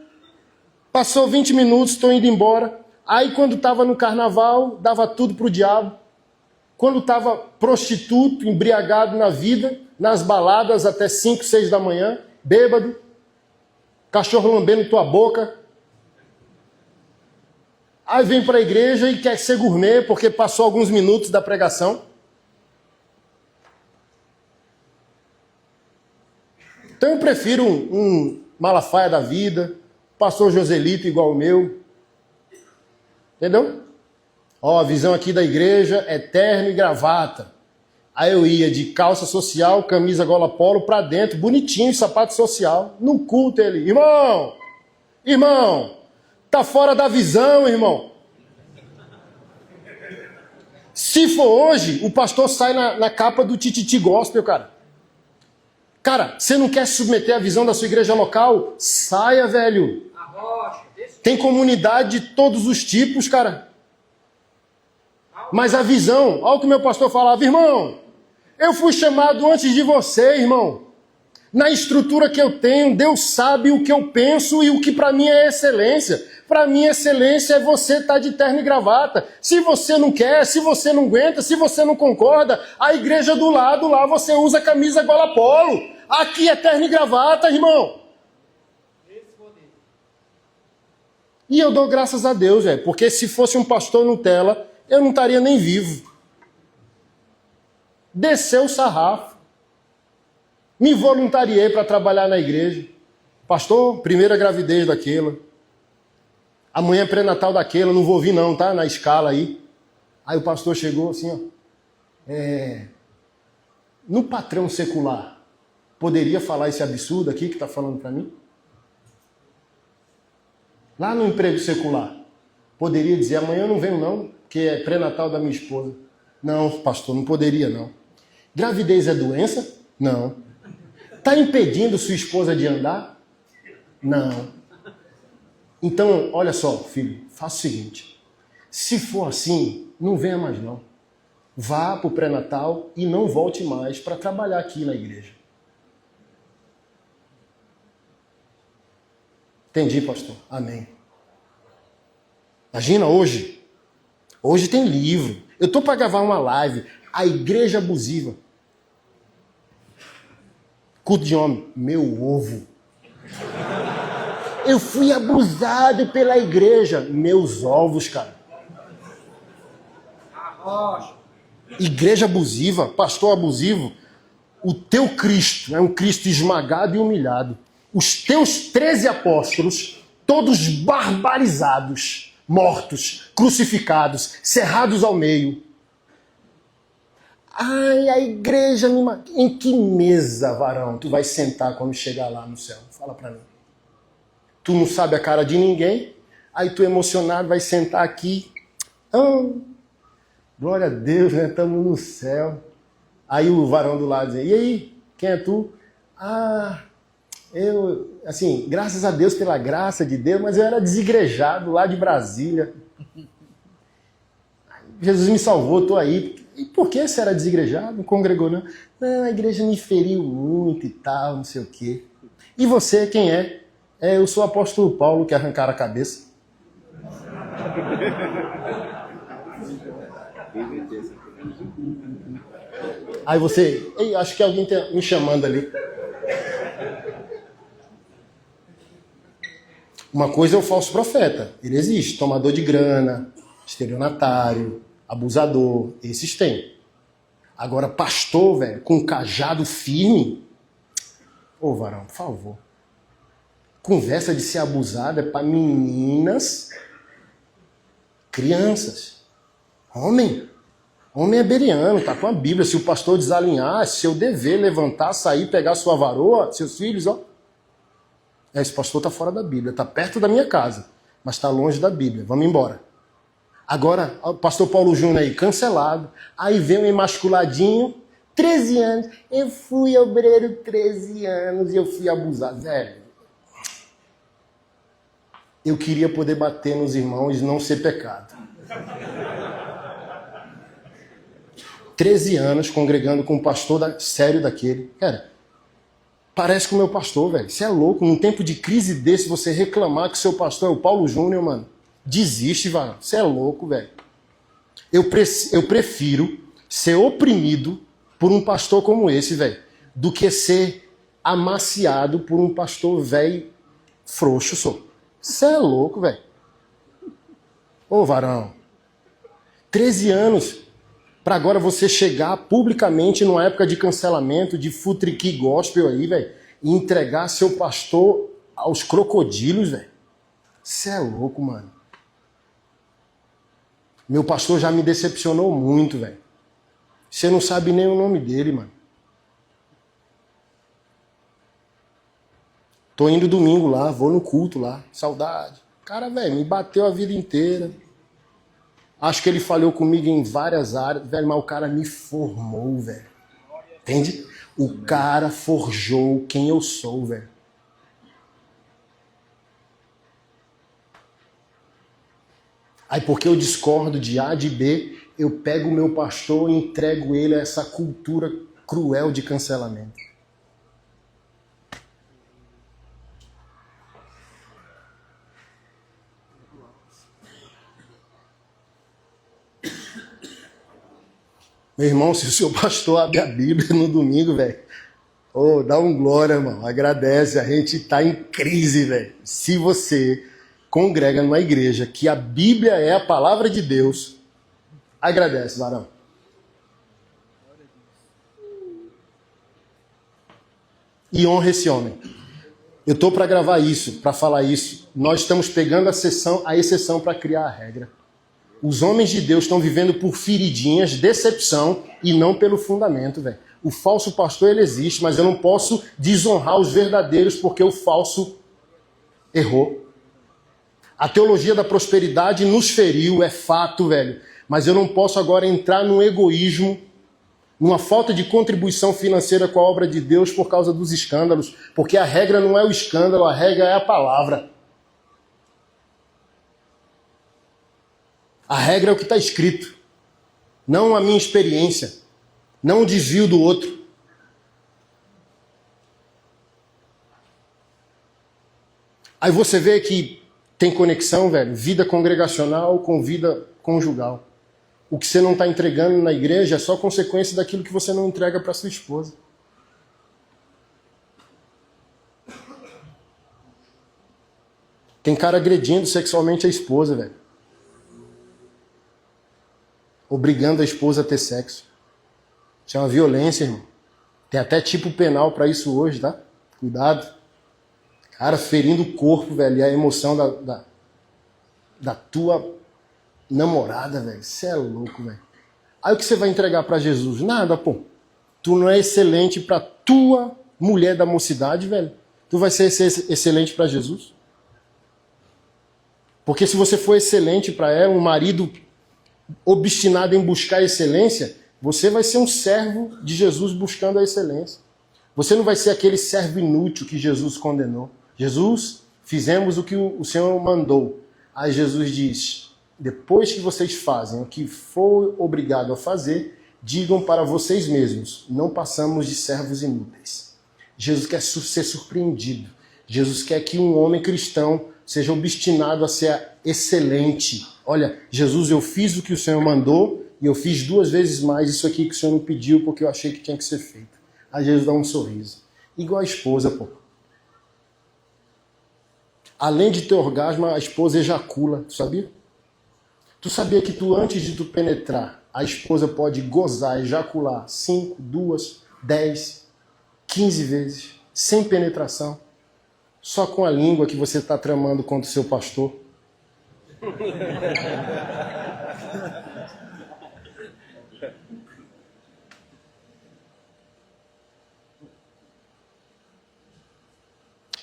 Passou 20 minutos, estou indo embora. Aí quando estava no carnaval, dava tudo pro diabo. Quando estava prostituto, embriagado na vida, nas baladas até 5, 6 da manhã, bêbado, cachorro lambendo tua boca. Aí vem para a igreja e quer ser gourmet porque passou alguns minutos da pregação. Então eu prefiro um Malafaia da vida, pastor Joselito igual o meu. Entendeu? Ó, a visão aqui da igreja é terno e gravata. Aí eu ia de calça social, camisa gola polo pra dentro, bonitinho, sapato social. No culto ele, irmão, tá fora da visão, irmão. Se for hoje, o pastor sai na capa do Tititi Gospel, cara. Cara, você não quer se submeter à visão da sua igreja local? Saia, velho. Tem comunidade de todos os tipos, cara. Mas a visão, olha o que meu pastor falava, irmão, eu fui chamado antes de você, irmão. Na estrutura que eu tenho, Deus sabe o que eu penso e o que para mim é excelência. Para mim, excelência é você estar de terno e gravata. Se você não quer, se você não aguenta, se você não concorda, a igreja do lado lá você usa camisa gola polo. Aqui é terno e gravata, irmão. E eu dou graças a Deus, velho, porque se fosse um pastor Nutella, eu não estaria nem vivo. Desceu o sarrafo. Me voluntariei para trabalhar na igreja. Pastor, primeira gravidez daquela. Amanhã é pré-natal daquela, não vou vir não, tá? Na escala aí. Aí o pastor chegou assim, ó. No patrão secular, poderia falar esse absurdo aqui que está falando para mim? Lá no emprego secular, poderia dizer, amanhã eu não venho não, porque é pré-natal da minha esposa. Não, pastor, não poderia não. Gravidez é doença? Não. Está impedindo sua esposa de andar? Não. Então, olha só, filho, faça o seguinte. Se for assim, não venha mais não. Vá para o pré-natal e não volte mais para trabalhar aqui na igreja. Entendi, pastor. Amém. Imagina hoje. Hoje tem livro. Eu estou para gravar uma live. A igreja abusiva. Culto de homem. Meu ovo. Eu fui abusado pela igreja. Meus ovos, cara. Igreja abusiva, pastor abusivo. O teu Cristo é um Cristo esmagado e humilhado. Os teus 13 apóstolos, todos barbarizados, mortos, crucificados, cerrados ao meio. Ai, a igreja me... Em que mesa, varão, tu vai sentar quando chegar lá no céu? Fala pra mim. Tu não sabe a cara de ninguém, aí tu emocionado vai sentar aqui. Glória a Deus, né? Estamos no céu. Aí o varão do lado diz, e aí, quem é tu? Eu, assim, graças a Deus pela graça de Deus, mas eu era desigrejado lá de Brasília. Jesus me salvou, estou aí. E por que você era desigrejado? Não congregou, não? Não, a igreja me feriu muito e tal, não sei o quê. E você, quem é? Eu sou o apóstolo Paulo, que arrancaram a cabeça. Aí você, acho que alguém está me chamando ali. Uma coisa é o falso profeta, ele existe, tomador de grana, estelionatário, abusador, esses tem. Agora, pastor, velho, com cajado firme, ô varão, por favor. Conversa de ser abusado é para meninas, crianças. Homem é beriano, tá com a Bíblia. Se o pastor desalinhar, é seu dever levantar, sair, pegar sua varoa, seus filhos, ó. Esse pastor está fora da Bíblia, está perto da minha casa, mas está longe da Bíblia. Vamos embora. Agora, o pastor Paulo Júnior aí, cancelado. Aí vem um emasculadinho, 13 anos. Eu fui obreiro 13 anos e eu fui abusado. Velho, eu queria poder bater nos irmãos e não ser pecado. 13 anos congregando com um pastor sério daquele. Cara, parece com o meu pastor, velho. Você é louco. Num tempo de crise desse, você reclamar que seu pastor é o Paulo Júnior, mano. Desiste, velho. Você é louco, velho. Eu prefiro ser oprimido por um pastor como esse, velho, do que ser amaciado por um pastor velho frouxo, só. Você é louco, velho. Ô, varão. 13 anos para agora você chegar publicamente numa época de cancelamento, de futriqui gospel aí, velho, e entregar seu pastor aos crocodilos, velho. Você é louco, mano. Meu pastor já me decepcionou muito, velho. Você não sabe nem o nome dele, mano. Tô indo domingo lá, vou no culto lá. Saudade. Cara, velho, me bateu a vida inteira. Acho que ele falhou comigo em várias áreas, velho, mas o cara me formou, velho. Entende? O cara forjou quem eu sou, velho. Aí porque eu discordo de A, de B, eu pego o meu pastor e entrego ele a essa cultura cruel de cancelamento. Meu irmão, se o seu pastor abre a Bíblia no domingo, velho, dá um glória, irmão. Agradece, a gente tá em crise, velho. Se você congrega numa igreja que a Bíblia é a palavra de Deus, agradece, varão. E honra esse homem. Eu tô para gravar isso, para falar isso. Nós estamos pegando a exceção para criar a regra. Os homens de Deus estão vivendo por feridinhas, decepção e não pelo fundamento, velho. O falso pastor, ele existe, mas eu não posso desonrar os verdadeiros porque o falso errou. A teologia da prosperidade nos feriu, é fato, velho. Mas eu não posso agora entrar no egoísmo, numa falta de contribuição financeira com a obra de Deus por causa dos escândalos. Porque a regra não é o escândalo, a regra é a palavra. A regra é o que está escrito, não a minha experiência, não o desvio do outro. Aí você vê que tem conexão, velho, vida congregacional com vida conjugal. O que você não está entregando na igreja é só consequência daquilo que você não entrega para sua esposa. Tem cara agredindo sexualmente a esposa, velho. Obrigando a esposa a ter sexo. Isso é uma violência, irmão. Tem até tipo penal para isso hoje, tá? Cuidado. Cara, ferindo o corpo, velho, e a emoção da tua namorada, velho. Você é louco, velho. Aí o que você vai entregar para Jesus? Nada, pô. Tu não é excelente para tua mulher da mocidade, velho. Tu vai ser excelente para Jesus? Porque se você for excelente para ela, um marido obstinado em buscar a excelência, você vai ser um servo de Jesus buscando a excelência. Você não vai ser aquele servo inútil que Jesus condenou. Jesus, fizemos o que o Senhor mandou. Aí Jesus diz, depois que vocês fazem o que for obrigado a fazer, digam para vocês mesmos, não passamos de servos inúteis. Jesus quer ser surpreendido. Jesus quer que um homem cristão seja obstinado a ser excelente. Olha, Jesus, eu fiz o que o Senhor mandou e eu fiz 2 vezes mais isso aqui que o Senhor me pediu porque eu achei que tinha que ser feito. Aí Jesus dá um sorriso. Igual a esposa, pô. Além de ter orgasmo, a esposa ejacula. Tu sabia? Tu sabia que antes de tu penetrar, a esposa pode gozar, ejacular 5, 2, 10, 15 vezes, sem penetração? Só com a língua que você está tramando contra o seu pastor.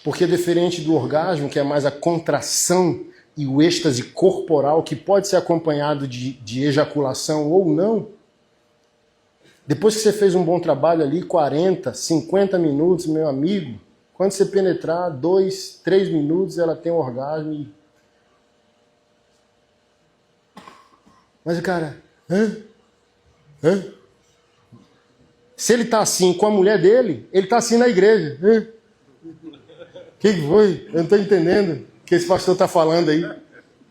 Porque diferente do orgasmo, que é mais a contração e o êxtase corporal, que pode ser acompanhado de ejaculação ou não, depois que você fez um bom trabalho ali, 40, 50 minutos, meu amigo, quando você penetrar, 2, 3 minutos, ela tem um orgasmo. Mas o cara, se ele está assim com a mulher dele, ele está assim na igreja. O que foi? Eu não estou entendendo o que esse pastor está falando aí.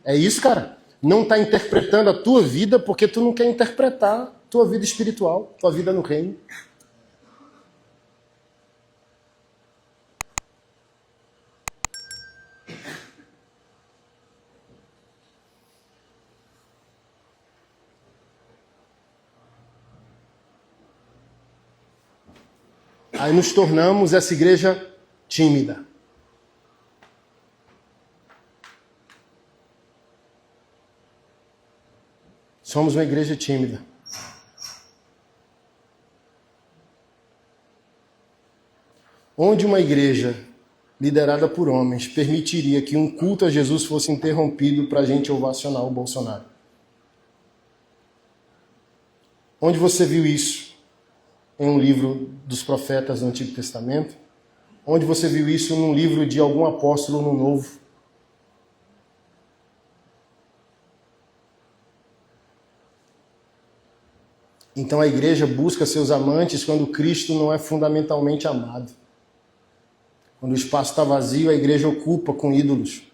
É isso, cara. Não está interpretando a tua vida porque tu não quer interpretar tua vida espiritual, tua vida no reino. Aí nos tornamos essa igreja tímida. Somos uma igreja tímida. Onde uma igreja liderada por homens permitiria que um culto a Jesus fosse interrompido para a gente ovacionar o Bolsonaro? Onde você viu isso? Em um livro dos profetas do Antigo Testamento? Onde você viu isso num livro de algum apóstolo no Novo? Então a igreja busca seus amantes quando Cristo não é fundamentalmente amado. Quando o espaço está vazio, a igreja ocupa com ídolos.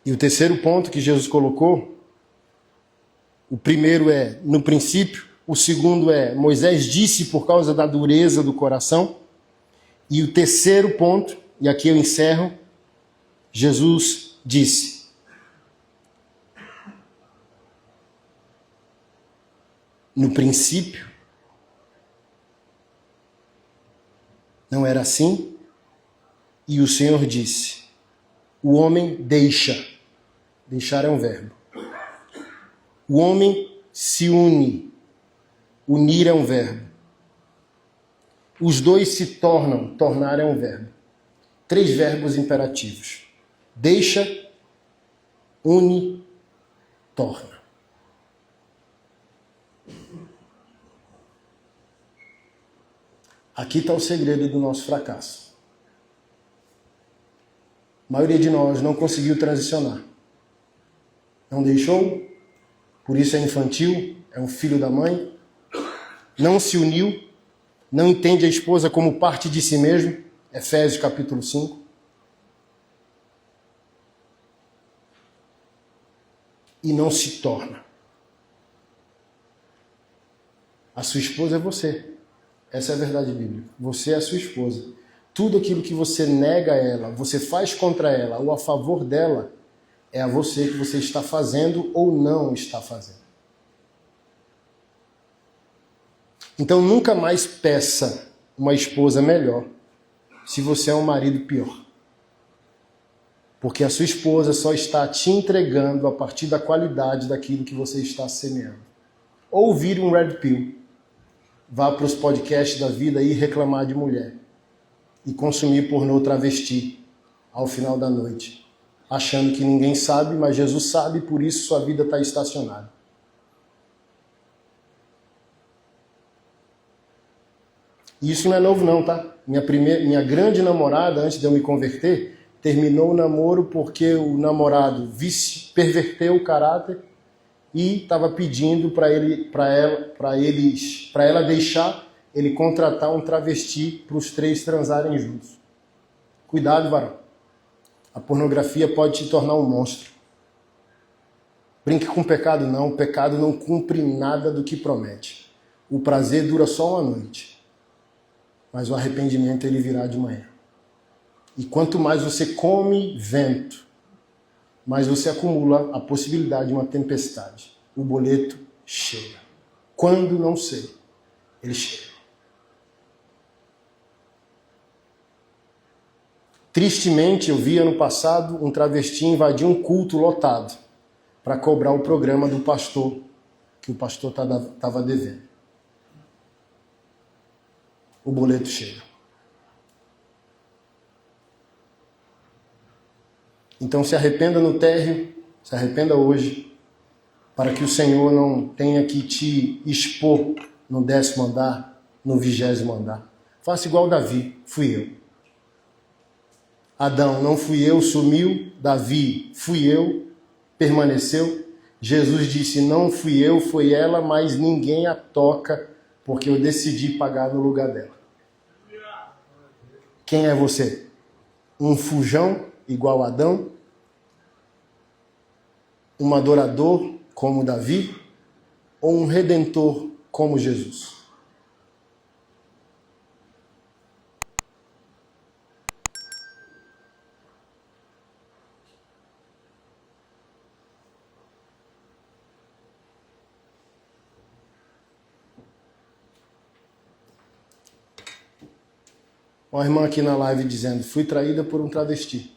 E o terceiro ponto que Jesus colocou, o primeiro é no princípio, o segundo é Moisés disse por causa da dureza do coração, e o terceiro ponto, e aqui eu encerro, Jesus disse. No princípio, não era assim, e o Senhor disse, o homem deixa, deixar é um verbo. O homem se une, unir é um verbo. Os dois se tornam, tornar é um verbo. 3 verbos imperativos. Deixa, une, torna. Aqui está o segredo do nosso fracasso. A maioria de nós não conseguiu transicionar. Não deixou, por isso é infantil, é um filho da mãe. Não se uniu, não entende a esposa como parte de si mesmo. Efésios capítulo 5. E não se torna. A sua esposa é você. Essa é a verdade bíblica. Você é a sua esposa. Tudo aquilo que você nega a ela, você faz contra ela ou a favor dela, é a você que você está fazendo ou não está fazendo. Então nunca mais peça uma esposa melhor se você é um marido pior. Porque a sua esposa só está te entregando a partir da qualidade daquilo que você está semeando. Ou vire um red pill. Vá para os podcasts da vida e reclamar de mulher. E consumir pornô travesti ao final da noite. Achando que ninguém sabe, mas Jesus sabe, por isso sua vida está estacionada. E isso não é novo não, tá? Minha grande namorada, antes de eu me converter, terminou o namoro porque o namorado perverteu o caráter e estava pedindo para ela deixar ele contratar um travesti para os 3 transarem juntos. Cuidado, varão. A pornografia pode te tornar um monstro. Brinque com o pecado não. O pecado não cumpre nada do que promete. O prazer dura só uma noite. Mas o arrependimento ele virá de manhã. E quanto mais você come vento, mais você acumula a possibilidade de uma tempestade. O boleto chega. Quando? Não sei. Ele chega. Tristemente, eu vi ano passado um travesti invadir um culto lotado para cobrar o programa do pastor, que o pastor estava devendo. O boleto chega. Então se arrependa no térreo, se arrependa hoje, para que o Senhor não tenha que te expor no 10º andar, no 20º andar. Faça igual Davi, fui eu. Adão, não fui eu, sumiu. Davi, fui eu, permaneceu. Jesus disse, não fui eu, foi ela, mas ninguém a toca, porque eu decidi pagar no lugar dela. Quem é você? Um fujão igual a Adão? Um adorador como Davi? Ou um redentor como Jesus? Uma irmã aqui na live dizendo, fui traída por um travesti.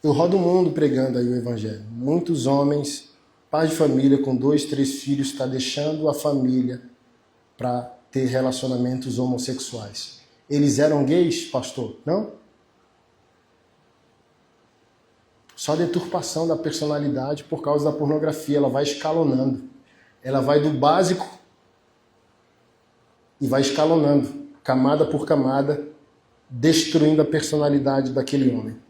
Eu rodo o mundo pregando aí o evangelho. Muitos homens, pais de família com 2, 3 filhos, está deixando a família para ter relacionamentos homossexuais. Eles eram gays, pastor? Não? Só deturpação da personalidade por causa da pornografia. Ela vai escalonando. Ela vai do básico e vai escalonando, camada por camada, destruindo a personalidade daquele homem.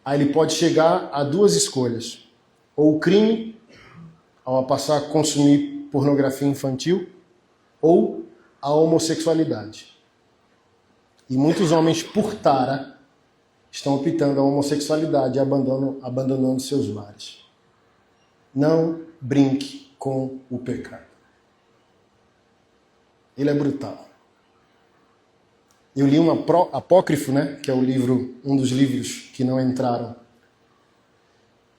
Aí ele pode chegar a 2 escolhas. Ou o crime, ao passar a consumir pornografia infantil, ou a homossexualidade. E muitos homens por tara estão optando a homossexualidade e abandonando seus lares. Não brinque com o pecado. Ele é brutal. Eu li um apócrifo, né, que é um dos livros que não entraram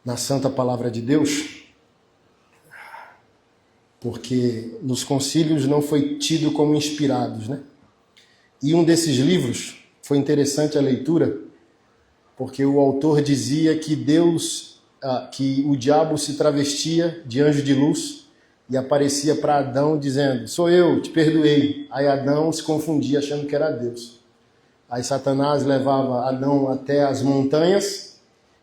na Santa Palavra de Deus, porque nos concílios não foi tido como inspirados, né? E um desses livros foi interessante a leitura, porque o autor dizia que que o diabo se travestia de anjo de luz e aparecia para Adão dizendo: sou eu, te perdoei. Aí Adão se confundia achando que era Deus. Aí Satanás levava Adão até as montanhas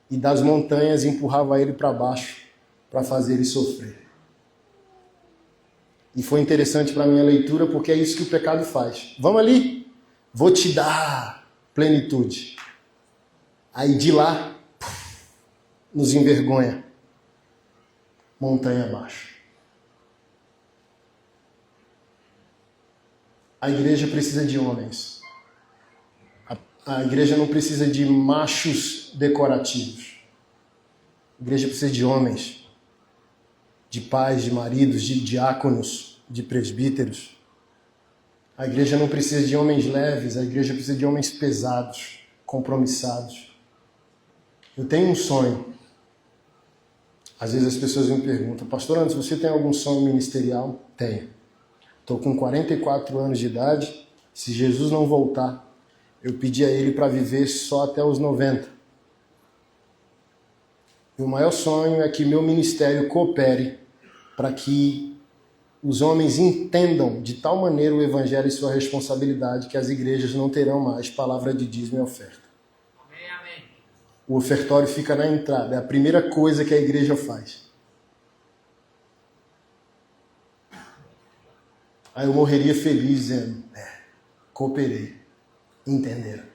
e das montanhas empurrava ele para baixo para fazer ele sofrer. E foi interessante para a minha leitura, porque é isso que o pecado faz. Vamos ali, vou te dar plenitude. Aí de lá, nos envergonha, montanha abaixo. A igreja precisa de homens. A igreja não precisa de machos decorativos. A igreja precisa de homens. De pais, de maridos, de diáconos, de presbíteros. A igreja não precisa de homens leves, a igreja precisa de homens pesados, compromissados. Eu tenho um sonho. Às vezes as pessoas me perguntam: pastor Anderson, você tem algum sonho ministerial? Tenho. Estou com 44 anos de idade. Se Jesus não voltar, eu pedi a ele para viver só até os 90. E o maior sonho é que meu ministério coopere para que os homens entendam de tal maneira o evangelho e sua responsabilidade que as igrejas não terão mais palavra de dízimo e oferta. Amém, amém. O ofertório fica na entrada, é a primeira coisa que a igreja faz. Aí eu morreria feliz dizendo: cooperei, entenderam.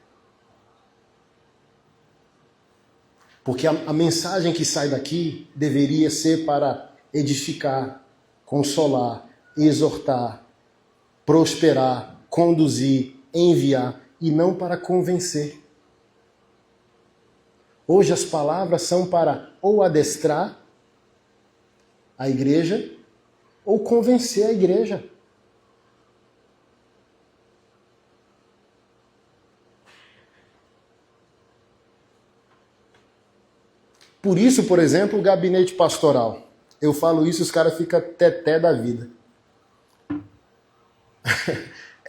Porque a mensagem que sai daqui deveria ser para edificar, consolar, exortar, prosperar, conduzir, enviar, e não para convencer. Hoje as palavras são para ou adestrar a igreja ou convencer a igreja. Por isso, por exemplo, o gabinete pastoral. Eu falo isso, os caras ficam teté da vida.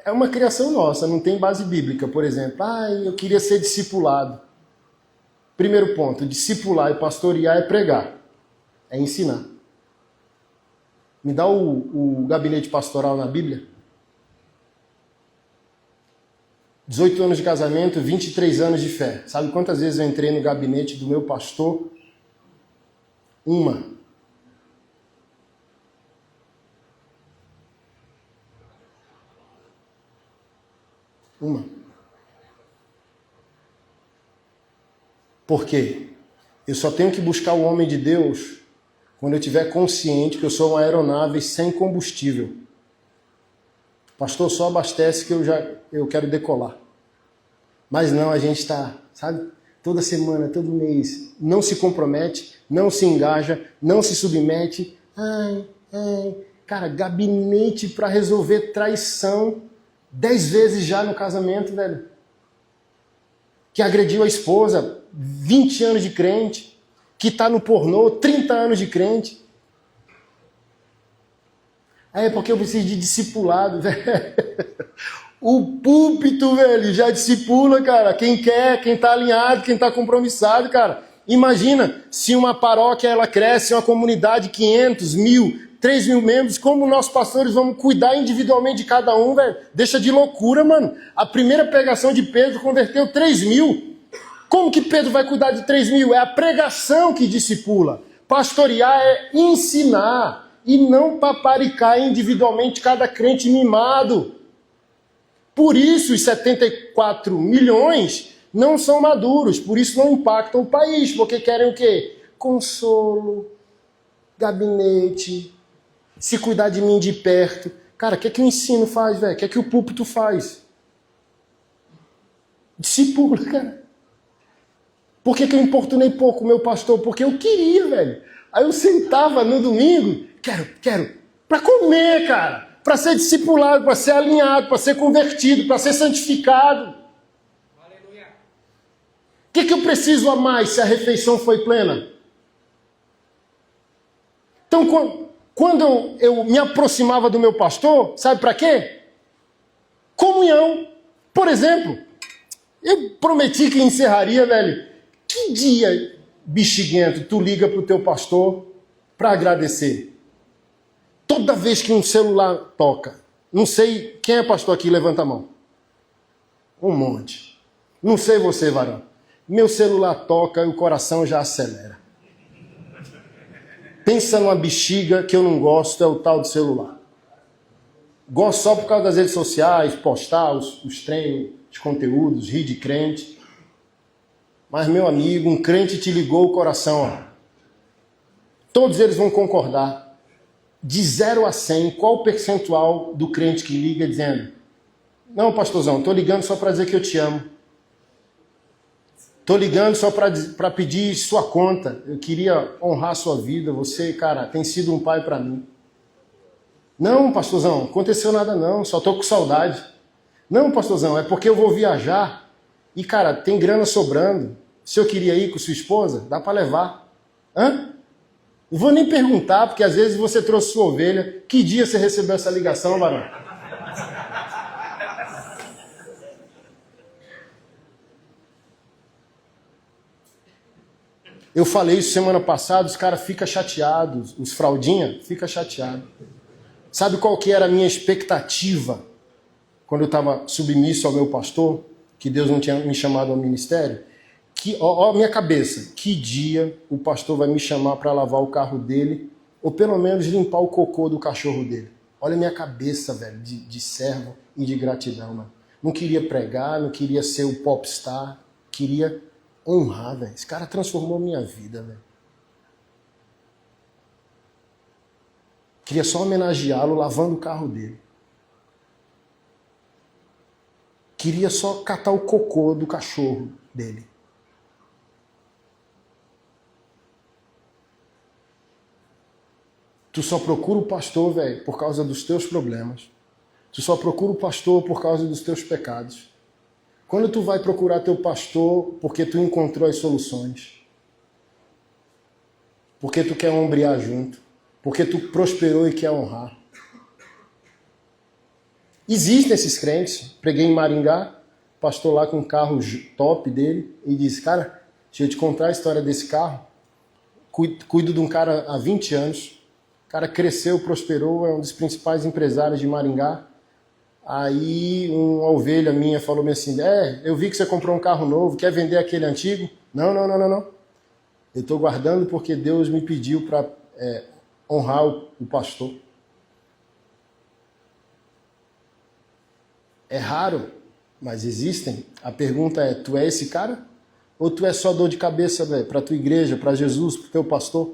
É uma criação nossa, não tem base bíblica. Por exemplo, eu queria ser discipulado. Primeiro ponto, discipular e pastorear é pregar, é ensinar. Me dá o gabinete pastoral na Bíblia. 18 anos de casamento, 23 anos de fé. Sabe quantas vezes eu entrei no gabinete do meu pastor? Uma. Por quê? Eu só tenho que buscar o homem de Deus quando eu estiver consciente que eu sou uma aeronave sem combustível. Pastor, só abastece que eu quero decolar. Mas não, a gente está, sabe? Toda semana, todo mês, não se compromete, não se engaja, não se submete. Cara, gabinete para resolver traição 10 vezes já no casamento, velho. Que agrediu a esposa, 20 anos de crente, que está no pornô, 30 anos de crente. É porque eu preciso de discipulado, velho. O púlpito, velho, já discipula, cara. Quem quer, quem tá alinhado, quem tá compromissado, cara. Imagina se uma paróquia, ela cresce, uma comunidade, 500, 1.000, 3.000 membros, como nós pastores vamos cuidar individualmente de cada um, velho? Deixa de loucura, mano. A primeira pregação de Pedro converteu 3.000. Como que Pedro vai cuidar de 3.000? É a pregação que discipula. Pastorear é ensinar e não paparicar individualmente cada crente mimado. Por isso os 74 milhões não são maduros, por isso não impactam o país, porque querem o quê? Consolo, gabinete, se cuidar de mim de perto. Cara, o que é que o ensino faz, velho? O que é que o púlpito faz? Discípulo, cara. Por que eu importunei pouco o meu pastor? Porque eu queria, velho. Aí eu sentava no domingo, quero, para comer, cara. Para ser discipulado, para ser alinhado, para ser convertido, para ser santificado. Aleluia. O que eu preciso a mais se a refeição foi plena? Então, quando eu me aproximava do meu pastor, sabe para quê? Comunhão. Por exemplo, eu prometi que encerraria, velho. Que dia, bexiguento, tu liga pro teu pastor para agradecer? Toda vez que um celular toca, não sei quem é pastor aqui, levanta a mão. Um monte. Não sei você, varão. Meu celular toca e o coração já acelera. Pensa numa bexiga que eu não gosto, é o tal do celular. Gosto só por causa das redes sociais, postar os treinos, os conteúdos, rir de crente. Mas, meu amigo, um crente te ligou o coração. Ó. Todos eles vão concordar. De 0 a 100, qual o percentual do crente que liga dizendo: não, pastorzão, estou ligando só para dizer que eu te amo. Estou ligando só para pedir sua conta. Eu queria honrar a sua vida. Você, cara, tem sido um pai para mim. Não, pastorzão, aconteceu nada não. Só estou com saudade. Não, pastorzão, é porque eu vou viajar. E, cara, tem grana sobrando. Se eu queria ir com sua esposa, dá para levar. Hã? Não vou nem perguntar, porque às vezes você trouxe sua ovelha. Que dia você recebeu essa ligação, varão? Eu falei isso semana passada, os caras ficam chateados, os fraldinha ficam chateados. Sabe qual que era a minha expectativa quando eu estava submisso ao meu pastor, que Deus não tinha me chamado ao ministério? Ó, minha cabeça, que dia o pastor vai me chamar para lavar o carro dele, ou pelo menos limpar o cocô do cachorro dele? Olha a minha cabeça, velho, de servo e de gratidão, mano. Não queria pregar, não queria ser o popstar, queria honrar, velho. Esse cara transformou minha vida, velho. Queria só homenageá-lo lavando o carro dele. Queria só catar o cocô do cachorro dele. Tu só procura o pastor, velho, por causa dos teus problemas. Tu só procura o pastor por causa dos teus pecados. Quando tu vai procurar teu pastor porque tu encontrou as soluções, porque tu quer ombrear junto, porque tu prosperou e quer honrar. Existem esses crentes. Preguei em Maringá, pastor lá com um carro top dele, e disse: cara, deixa eu te contar a história desse carro. Cuido de um cara há 20 anos. O cara cresceu, prosperou, é um dos principais empresários de Maringá. Aí uma ovelha minha falou-me assim: eu vi que você comprou um carro novo, quer vender aquele antigo? Não. Eu estou guardando porque Deus me pediu para honrar o pastor. É raro, mas existem. A pergunta é: tu é esse cara? Ou tu é só dor de cabeça, velho, para tua igreja, para Jesus, para teu pastor?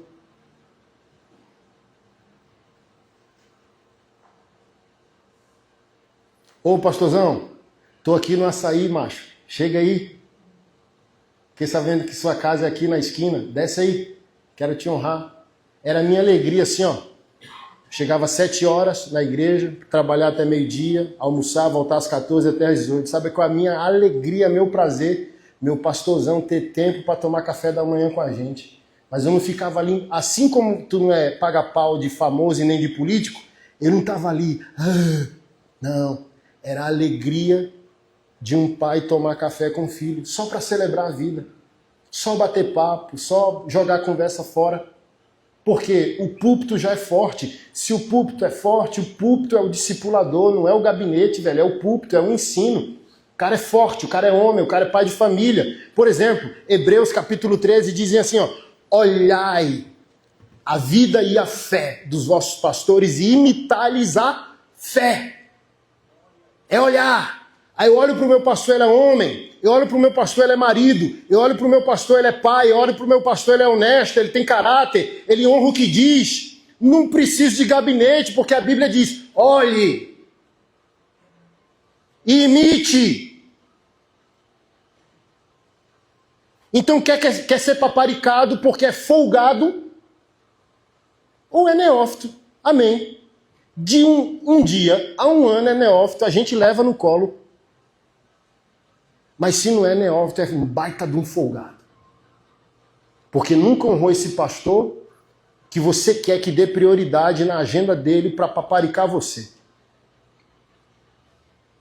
Ô, pastorzão, tô aqui no açaí, macho. Chega aí. Fiquei sabendo que sua casa é aqui na esquina. Desce aí. Quero te honrar. Era a minha alegria assim, ó. Chegava às 7 horas na igreja, trabalhar até meio-dia, almoçar, voltar às 14 até às 18. Sabe qual é a minha alegria, meu prazer? Meu pastorzão ter tempo para tomar café da manhã com a gente. Mas eu não ficava ali, assim como tu não é paga-pau de famoso e nem de político, eu não estava ali. Não. Era a alegria de um pai tomar café com o filho, só para celebrar a vida, só bater papo, só jogar a conversa fora. Porque o púlpito já é forte. Se o púlpito é forte, o púlpito é o discipulador, não é o gabinete, velho, é o púlpito, é o ensino. O cara é forte, o cara é homem, o cara é pai de família. Por exemplo, Hebreus capítulo 13 dizem assim, ó: olhai a vida e a fé dos vossos pastores e imitai-lhes a fé. É olhar. Aí eu olho para o meu pastor, ele é homem. Eu olho para o meu pastor, ele é marido. Eu olho para o meu pastor, ele é pai. Eu olho para o meu pastor, ele é honesto, ele tem caráter, ele honra o que diz. Não preciso de gabinete, porque a Bíblia diz: olhe e imite. Então quer ser paparicado porque é folgado ou é neófito. Amém. De um dia a um ano é neófito, a gente leva no colo. Mas se não é neófito, é um baita de um folgado. Porque nunca honrou esse pastor que você quer que dê prioridade na agenda dele para paparicar você.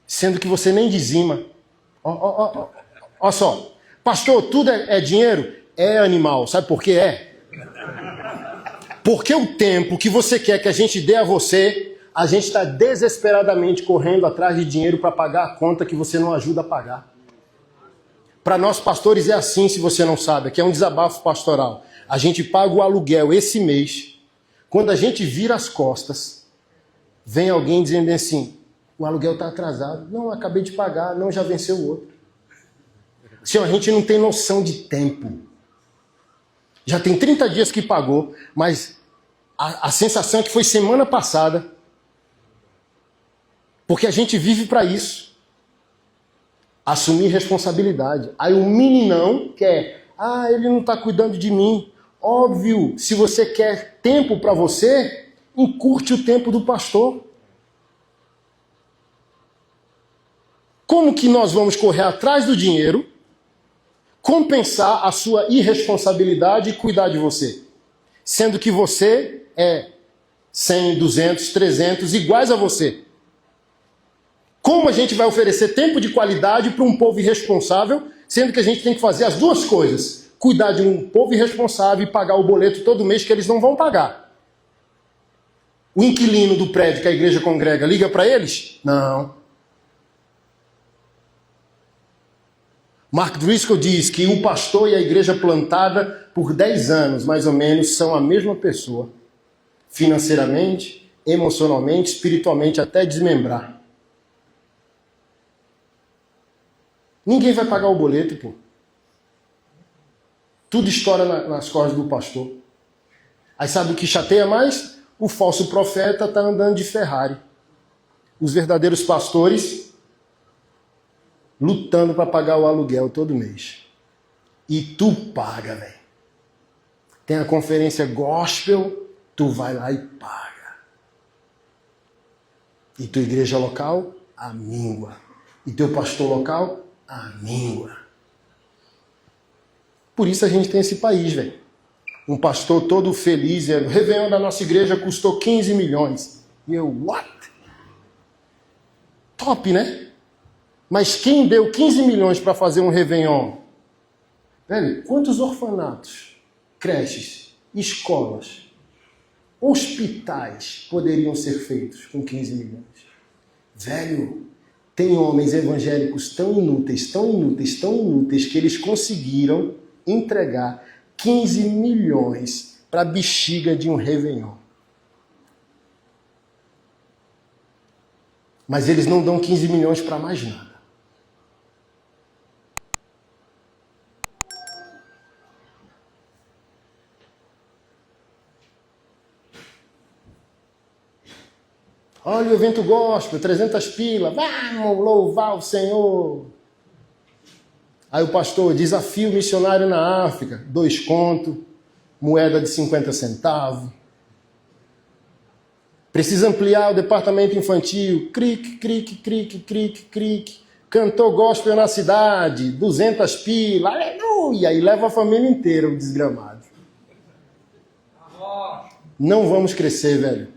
Sendo que você nem dizima. Ó só. Pastor, tudo é dinheiro? É, animal. Sabe por que é? Porque o tempo que você quer que a gente dê a você, a gente está desesperadamente correndo atrás de dinheiro para pagar a conta que você não ajuda a pagar. Para nós pastores é assim, se você não sabe, que é um desabafo pastoral. A gente paga o aluguel esse mês. Quando a gente vira as costas, vem alguém dizendo assim, o aluguel está atrasado. Não, acabei de pagar. Não, já venceu o outro. Senhor, a gente não tem noção de tempo. Já tem 30 dias que pagou, mas a sensação é que foi semana passada. Porque a gente vive para isso. Assumir responsabilidade. Aí o meninão quer, ele não está cuidando de mim. Óbvio, se você quer tempo para você, encurte o tempo do pastor. Como que nós vamos correr atrás do dinheiro, compensar a sua irresponsabilidade e cuidar de você? Sendo que você é 100, 200, 300 iguais a você. Como a gente vai oferecer tempo de qualidade para um povo irresponsável, sendo que a gente tem que fazer as duas coisas? Cuidar de um povo irresponsável e pagar o boleto todo mês que eles não vão pagar. O inquilino do prédio que a igreja congrega liga para eles? Não. Mark Driscoll diz que o pastor e a igreja plantada por 10 anos, mais ou menos, são a mesma pessoa. Financeiramente, emocionalmente, espiritualmente, até desmembrar. Ninguém vai pagar o boleto, pô. Tudo estoura nas costas do pastor. Aí sabe o que chateia mais? O falso profeta está andando de Ferrari. Os verdadeiros pastores lutando para pagar o aluguel todo mês. E tu paga, velho. Tem a conferência gospel, tu vai lá e paga. E tua igreja local, a míngua. E teu pastor local, a míngua. Por isso a gente tem esse país, velho. Um pastor todo feliz, o Réveillon da nossa igreja custou 15 milhões. E eu, what? Top, né? Mas quem deu 15 milhões para fazer um Réveillon? Velho, quantos orfanatos, creches, escolas, hospitais poderiam ser feitos com 15 milhões? Velho, tem homens evangélicos tão inúteis, tão inúteis, tão inúteis, que eles conseguiram entregar 15 milhões para a bexiga de um Réveillon. Mas eles não dão 15 milhões para mais nada. Olha o evento gospel, 300 pila, vamos louvar o Senhor. Aí o pastor, desafio missionário na África, 2 contos, moeda de 50 centavos. Precisa ampliar o departamento infantil, cric, cric, cric, cric, cric. Cantor gospel na cidade, 200 pila, aleluia, e leva a família inteira, o desgramado. Não vamos crescer, velho.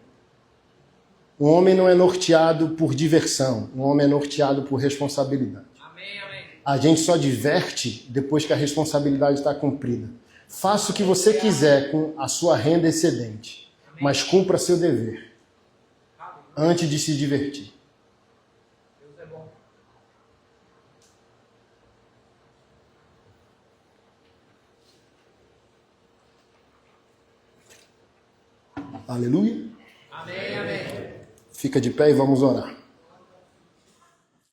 Um homem não é norteado por diversão, um homem é norteado por responsabilidade. Amém, amém. A gente só diverte depois que a responsabilidade está cumprida. Faça o que você quiser com a sua renda excedente, mas cumpra seu dever antes de se divertir. Deus é bom. Aleluia. Amém, amém. Fica de pé e vamos orar.